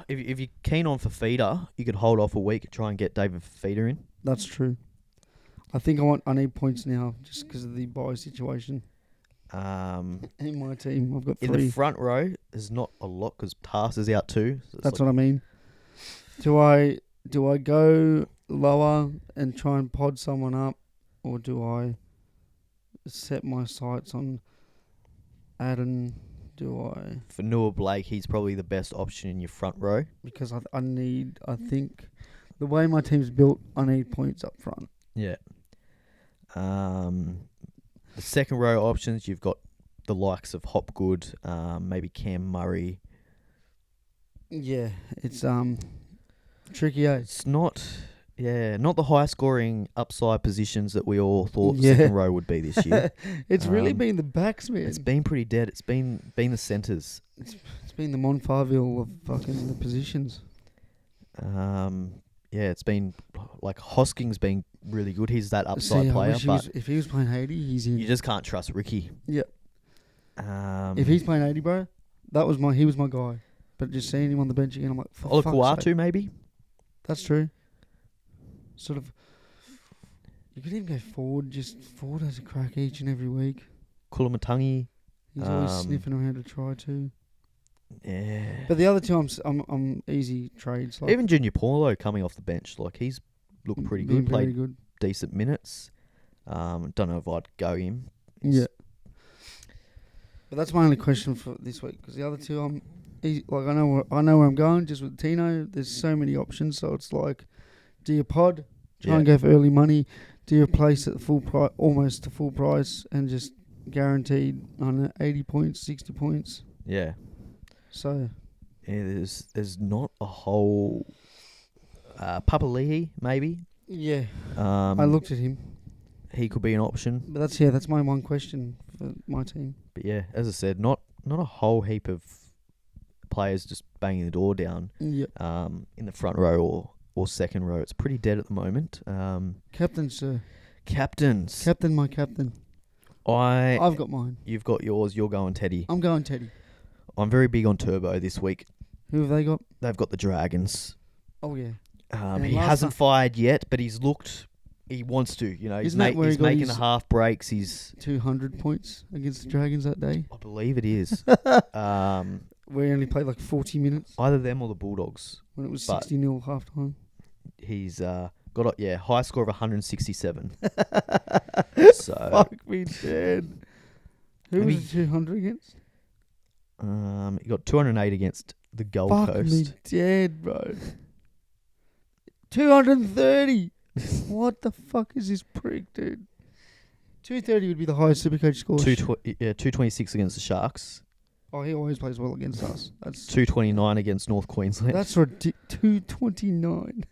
[SPEAKER 1] If you're keen on Fafita, you could hold off a week and try and get David Fafita in.
[SPEAKER 2] That's true. I think I need points now just because of the bye situation. In my team, I've got 3.
[SPEAKER 1] In the front row, there's not a lot because Tass is out too. So
[SPEAKER 2] that's what I mean. Do I go lower and try and pod someone up, or do I set my sights on Adam?
[SPEAKER 1] For Noah Blake, he's probably the best option in your front row
[SPEAKER 2] because I think the way my team's built, I need points up front.
[SPEAKER 1] Yeah. The second row options, you've got the likes of Hopgood, maybe Cam Murray.
[SPEAKER 2] Yeah, it's tricky.
[SPEAKER 1] It's not the high scoring upside positions that we all thought second row would be this year.
[SPEAKER 2] It's really been the backs, man.
[SPEAKER 1] It's been pretty dead. It's been the centres.
[SPEAKER 2] It's been the Monfarville of fucking the positions.
[SPEAKER 1] It's been like Hosking's been really good. He's that upside player. But
[SPEAKER 2] if he was playing 80, he's in.
[SPEAKER 1] You just can't trust Ricky.
[SPEAKER 2] Yep. If he's playing 80, bro, he was my guy. But just seeing him on the bench again, I'm like, for fuck's sake.
[SPEAKER 1] maybe.
[SPEAKER 2] That's true. Sort of. You could even go forward. Just forward has a crack each and every week.
[SPEAKER 1] Kulamatangi.
[SPEAKER 2] He's always sniffing around to try to.
[SPEAKER 1] Yeah.
[SPEAKER 2] But the other two, I'm easy trades. Like
[SPEAKER 1] even Junior Paulo coming off the bench, like he's looked pretty good. Played good. Decent minutes. Don't know if I'd go him.
[SPEAKER 2] Yeah. But that's my only question for this week because the other two, I know where I'm going. Just with Tino, there's so many options. So it's like, do you pod, try and go for early money? Do you replace at the full price, almost the full price, and just guaranteed on 80 points, 60 points?
[SPEAKER 1] Yeah.
[SPEAKER 2] So.
[SPEAKER 1] Yeah, there's not a whole. Papali'i maybe.
[SPEAKER 2] Yeah. I looked at him.
[SPEAKER 1] He could be an option.
[SPEAKER 2] But that's my one question for my team.
[SPEAKER 1] But yeah, as I said, not a whole heap of players just banging the door down.
[SPEAKER 2] Yep.
[SPEAKER 1] In the front row or second row, it's pretty dead at the moment.
[SPEAKER 2] Captains, sir.
[SPEAKER 1] Captains.
[SPEAKER 2] Captain, my captain. I've got mine.
[SPEAKER 1] You've got yours. You're going Teddy.
[SPEAKER 2] I'm going Teddy.
[SPEAKER 1] I'm very big on Turbo this week.
[SPEAKER 2] Who have they got?
[SPEAKER 1] They've got the Dragons.
[SPEAKER 2] Oh yeah.
[SPEAKER 1] He hasn't fired yet, but he's looked. He wants to, he's making the half breaks. He's
[SPEAKER 2] 200 points against the Dragons that day.
[SPEAKER 1] I believe it is.
[SPEAKER 2] We only played like 40 minutes.
[SPEAKER 1] Either them or the Bulldogs.
[SPEAKER 2] When it was 60-0 half time.
[SPEAKER 1] He's got a high score of 167. So
[SPEAKER 2] fuck me dead. Who was 200 against?
[SPEAKER 1] He got 208 against the Gold Coast.
[SPEAKER 2] Fuck me dead, bro. 230. What the fuck is this prick, dude? 230 would be the highest SuperCoach score.
[SPEAKER 1] 226 against the Sharks.
[SPEAKER 2] Oh, he always plays well against us. That's
[SPEAKER 1] 229 against North Queensland.
[SPEAKER 2] That's ridiculous. 229.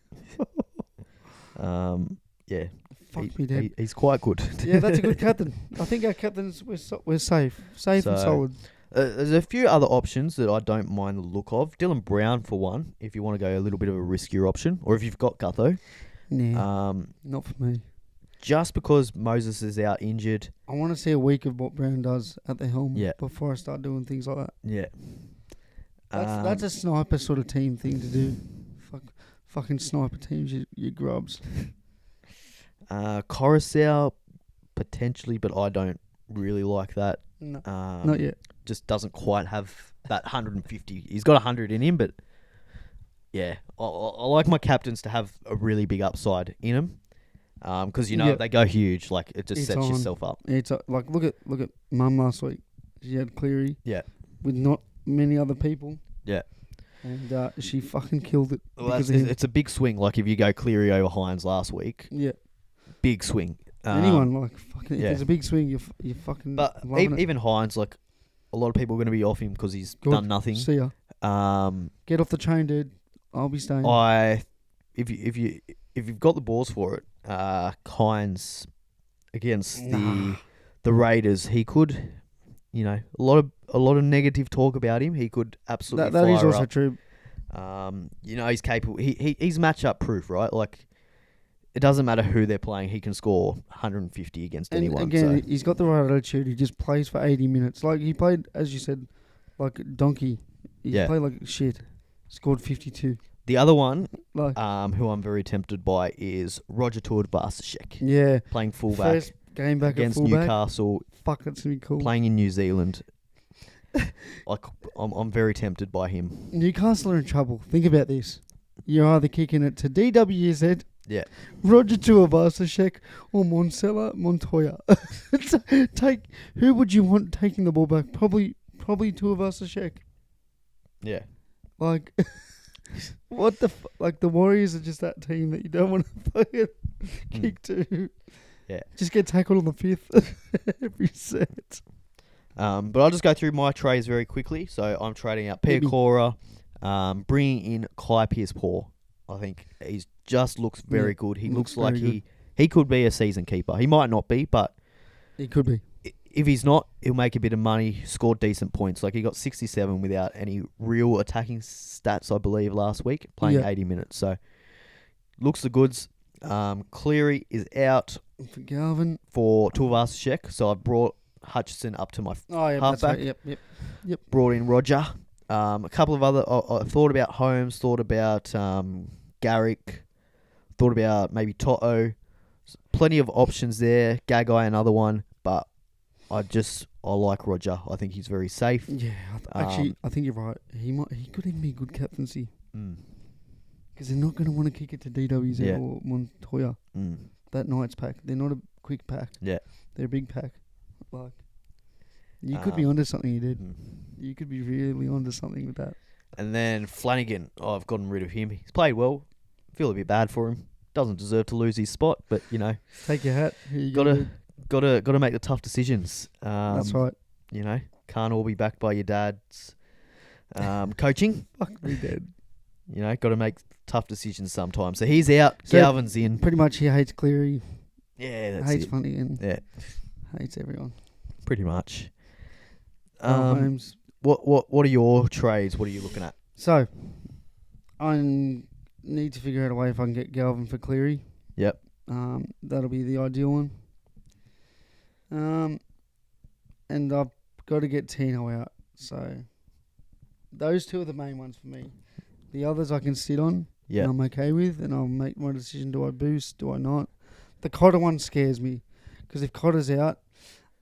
[SPEAKER 1] Yeah.
[SPEAKER 2] Fuck me dead.
[SPEAKER 1] He's quite good.
[SPEAKER 2] Yeah, that's a good captain. I think our captains, we're safe. Safe and solid.
[SPEAKER 1] There's a few other options that I don't mind the look of. Dylan Brown, for one, if you want to go a little bit of a riskier option, or if you've got Gutho.
[SPEAKER 2] Nah, not for me.
[SPEAKER 1] Just because Moses is out injured.
[SPEAKER 2] I want to see a week of what Brown does at the helm before I start doing things like that.
[SPEAKER 1] Yeah.
[SPEAKER 2] That's a sniper sort of team thing to do. Fucking sniper teams, you grubs.
[SPEAKER 1] Coruscant, potentially, but I don't really like that.
[SPEAKER 2] No, not yet.
[SPEAKER 1] Just doesn't quite have that 150. He's got 100 in him, but yeah, I like my captains to have a really big upside in them, because if they go huge, like it just sets yourself up.
[SPEAKER 2] It's like look at Mum last week. She had Cleary.
[SPEAKER 1] Yeah.
[SPEAKER 2] With not many other people.
[SPEAKER 1] Yeah.
[SPEAKER 2] And she fucking killed it.
[SPEAKER 1] Well, it's a big swing. Like if you go Cleary over Hines last week.
[SPEAKER 2] Yeah.
[SPEAKER 1] Big swing.
[SPEAKER 2] Anyone like fucking. If it's a big swing, you fucking.
[SPEAKER 1] But even Hines, like a lot of people are going to be off him because he's done nothing.
[SPEAKER 2] See ya. Get off the train, dude. I'll be staying.
[SPEAKER 1] If you've got the balls for it, Hines against the Raiders, he could, a lot of negative talk about him. He could absolutely
[SPEAKER 2] that is also
[SPEAKER 1] up.
[SPEAKER 2] True.
[SPEAKER 1] He's capable. He's matchup proof, right? Like it doesn't matter who they're playing. He can score 150 against anyone.
[SPEAKER 2] Again, he's got the right attitude. He just plays for 80 minutes. Like he played, as you said, like donkey. He played like shit. Scored 52.
[SPEAKER 1] The other one, who I'm very tempted by, is Roger Tuivasa-Sheck.
[SPEAKER 2] Yeah.
[SPEAKER 1] Playing fullback.
[SPEAKER 2] First game back
[SPEAKER 1] against
[SPEAKER 2] at fullback.
[SPEAKER 1] Newcastle.
[SPEAKER 2] Fuck, that's going to be cool.
[SPEAKER 1] Playing in New Zealand. I'm very tempted by him.
[SPEAKER 2] Newcastle are in trouble. Think about this. You're either kicking it to DWZ, Roger Tuivasa-Sheck, or Montoya. Who would you want taking the ball back? Probably Tuivasa-Sheck.
[SPEAKER 1] Yeah.
[SPEAKER 2] Like, what the like the Warriors are just that team that you don't want to fucking kick to.
[SPEAKER 1] Yeah.
[SPEAKER 2] Just get tackled on the fifth every set.
[SPEAKER 1] But I'll just go through my trades very quickly. So I'm trading out Piakura, bringing in Kai Pearce-Paul. I think he just looks very good. He looks like he could be a season keeper. He might not be, but
[SPEAKER 2] he could be.
[SPEAKER 1] If he's not, he'll make a bit of money, scored decent points. Like he got 67 without any real attacking stats, I believe, last week, playing 80 minutes. So looks the goods. Cleary is out
[SPEAKER 2] for Galvin
[SPEAKER 1] for Tuivasa-Sheck. So I've brought Hutchison up to my halfback.
[SPEAKER 2] Right. Yep.
[SPEAKER 1] Brought in Roger. A couple of other. I thought about Holmes. Thought about Garrick. Thought about maybe Toto. Plenty of options there. Gagai, another one, but I like Roger. I think he's very safe.
[SPEAKER 2] Yeah, I think you're right. He could even be a good captaincy. Because they're not going to want to kick it to DWZ or Montoya. That Knights pack. They're not a quick pack.
[SPEAKER 1] Yeah.
[SPEAKER 2] They're a big pack. Like, you could be onto something you did. You could be really onto something with that.
[SPEAKER 1] And then Flanagan, I've gotten rid of him. He's played well. Feel a bit bad for him. Doesn't deserve to lose his spot, but, you know.
[SPEAKER 2] Take your hat.
[SPEAKER 1] Got to make the tough decisions.
[SPEAKER 2] That's right.
[SPEAKER 1] You know, can't all be backed by your dad's coaching.
[SPEAKER 2] Fuck me dead.
[SPEAKER 1] You know, got to make tough decisions sometimes. So he's out. So Galvin's in.
[SPEAKER 2] Pretty much he hates Cleary.
[SPEAKER 1] Yeah, that's
[SPEAKER 2] hates
[SPEAKER 1] it.
[SPEAKER 2] Flanagan.
[SPEAKER 1] Yeah.
[SPEAKER 2] Hates everyone.
[SPEAKER 1] Pretty much.
[SPEAKER 2] Holmes.
[SPEAKER 1] What are your trades? What are you looking at?
[SPEAKER 2] So, I need to figure out a way if I can get Galvin for Cleary.
[SPEAKER 1] Yep.
[SPEAKER 2] That'll be the ideal one. And I've got to get Tino out. So, those two are the main ones for me. The others I can sit on.
[SPEAKER 1] Yeah.
[SPEAKER 2] And I'm okay with, and I'll make my decision. Do I boost? Do I not? The Cotter one scares me, because if Cotter's out,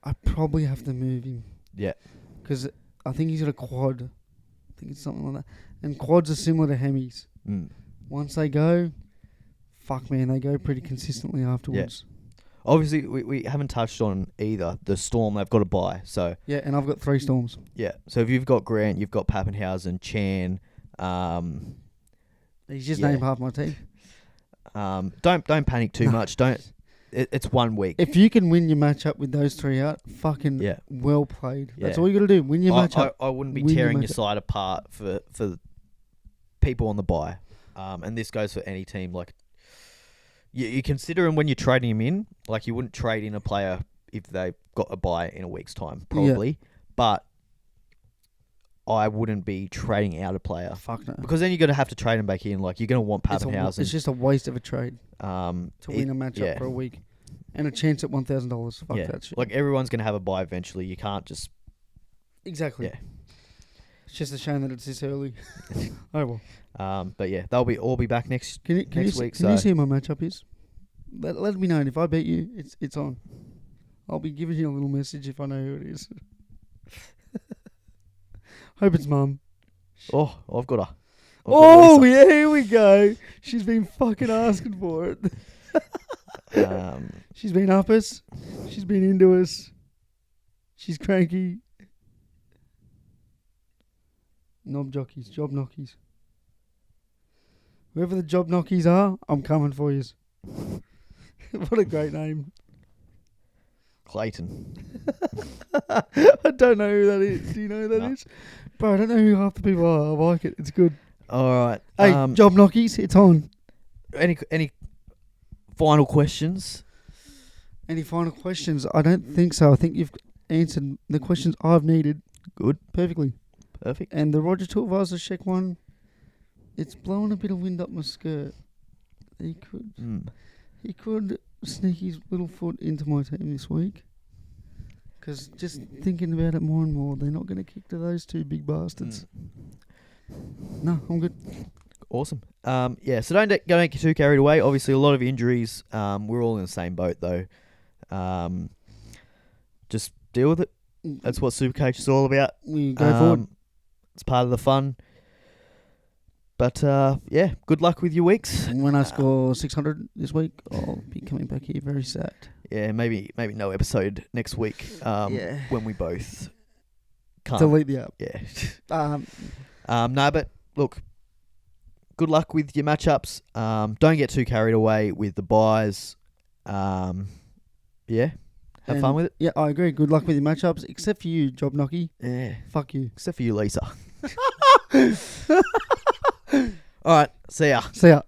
[SPEAKER 2] I probably have to move him.
[SPEAKER 1] Yeah.
[SPEAKER 2] Because I think he's got a quad. I think it's something like that. And quads are similar to hemis. Once they go, fuck man, they go pretty consistently afterwards.
[SPEAKER 1] Yeah. Obviously, we haven't touched on either the Storm they've got to buy. So
[SPEAKER 2] yeah, and I've got 3 Storms.
[SPEAKER 1] Yeah. So if you've got Grant, you've got Pappenhausen, Chan.
[SPEAKER 2] He's just named half my team.
[SPEAKER 1] Don't panic too much. It's 1 week.
[SPEAKER 2] If you can win your matchup with those 3 out, fucking well played.
[SPEAKER 1] Yeah.
[SPEAKER 2] That's all you got to do. Win your matchup.
[SPEAKER 1] I wouldn't be tearing your side apart for people on the buy. And this goes for any team. Like you consider them when you're trading them in. Like you wouldn't trade in a player if they've got a buy in a week's time, probably. Yeah. But I wouldn't be trading out a player.
[SPEAKER 2] Fuck no.
[SPEAKER 1] Because then you're going to have to trade him back in. Like, you're going to want Pappenhausen.
[SPEAKER 2] It's just a waste of a trade to win a matchup for a week. And a chance at $1,000. Fuck that shit.
[SPEAKER 1] Like, everyone's going to have a buy eventually. You can't just...
[SPEAKER 2] Exactly. Yeah. It's just a shame that it's this early. Oh, well.
[SPEAKER 1] But, yeah, they'll all be back next week.
[SPEAKER 2] Can you see who my matchup is? Let me know. And if I beat you, it's on. I'll be giving you a little message if I know who it is. Hope it's Mum.
[SPEAKER 1] Oh, I've got her.
[SPEAKER 2] Yeah, here we go. She's been fucking asking for it. She's been up us. She's been into us. She's cranky. Job knockies. Whoever the job knockies are, I'm coming for you. What a great name.
[SPEAKER 1] Clayton.
[SPEAKER 2] I don't know who that is. Do you know who that is? Bro, I don't know who half the people are. I like it. It's good.
[SPEAKER 1] All right.
[SPEAKER 2] Hey, job knockies, it's on.
[SPEAKER 1] Any final questions?
[SPEAKER 2] Any final questions? I don't think so. I think you've answered the questions I've needed.
[SPEAKER 1] Good.
[SPEAKER 2] Perfectly.
[SPEAKER 1] Perfect.
[SPEAKER 2] And the Roger Tuivasa-Sheck one, it's blowing a bit of wind up my skirt. He could sneak his little foot into my team this week. Because just thinking about it more and more, they're not going to kick to those 2 big bastards. No, I'm good.
[SPEAKER 1] Awesome. So don't get too carried away. Obviously, a lot of injuries. We're all in the same boat, though. Just deal with it. That's what SuperCoach is all about.
[SPEAKER 2] We go forward.
[SPEAKER 1] It's part of the fun. But, good luck with your weeks.
[SPEAKER 2] And when I score 600 this week, I'll be coming back here very sad.
[SPEAKER 1] Yeah, maybe no episode next week when we both can't.
[SPEAKER 2] Delete the app.
[SPEAKER 1] Yeah. No, but look, good luck with your matchups. Don't get too carried away with the buys. Have fun with it.
[SPEAKER 2] Yeah, I agree. Good luck with your matchups, except for you, Job Knocky.
[SPEAKER 1] Yeah.
[SPEAKER 2] Fuck you.
[SPEAKER 1] Except for you, Lisa. All right. See ya.
[SPEAKER 2] See ya.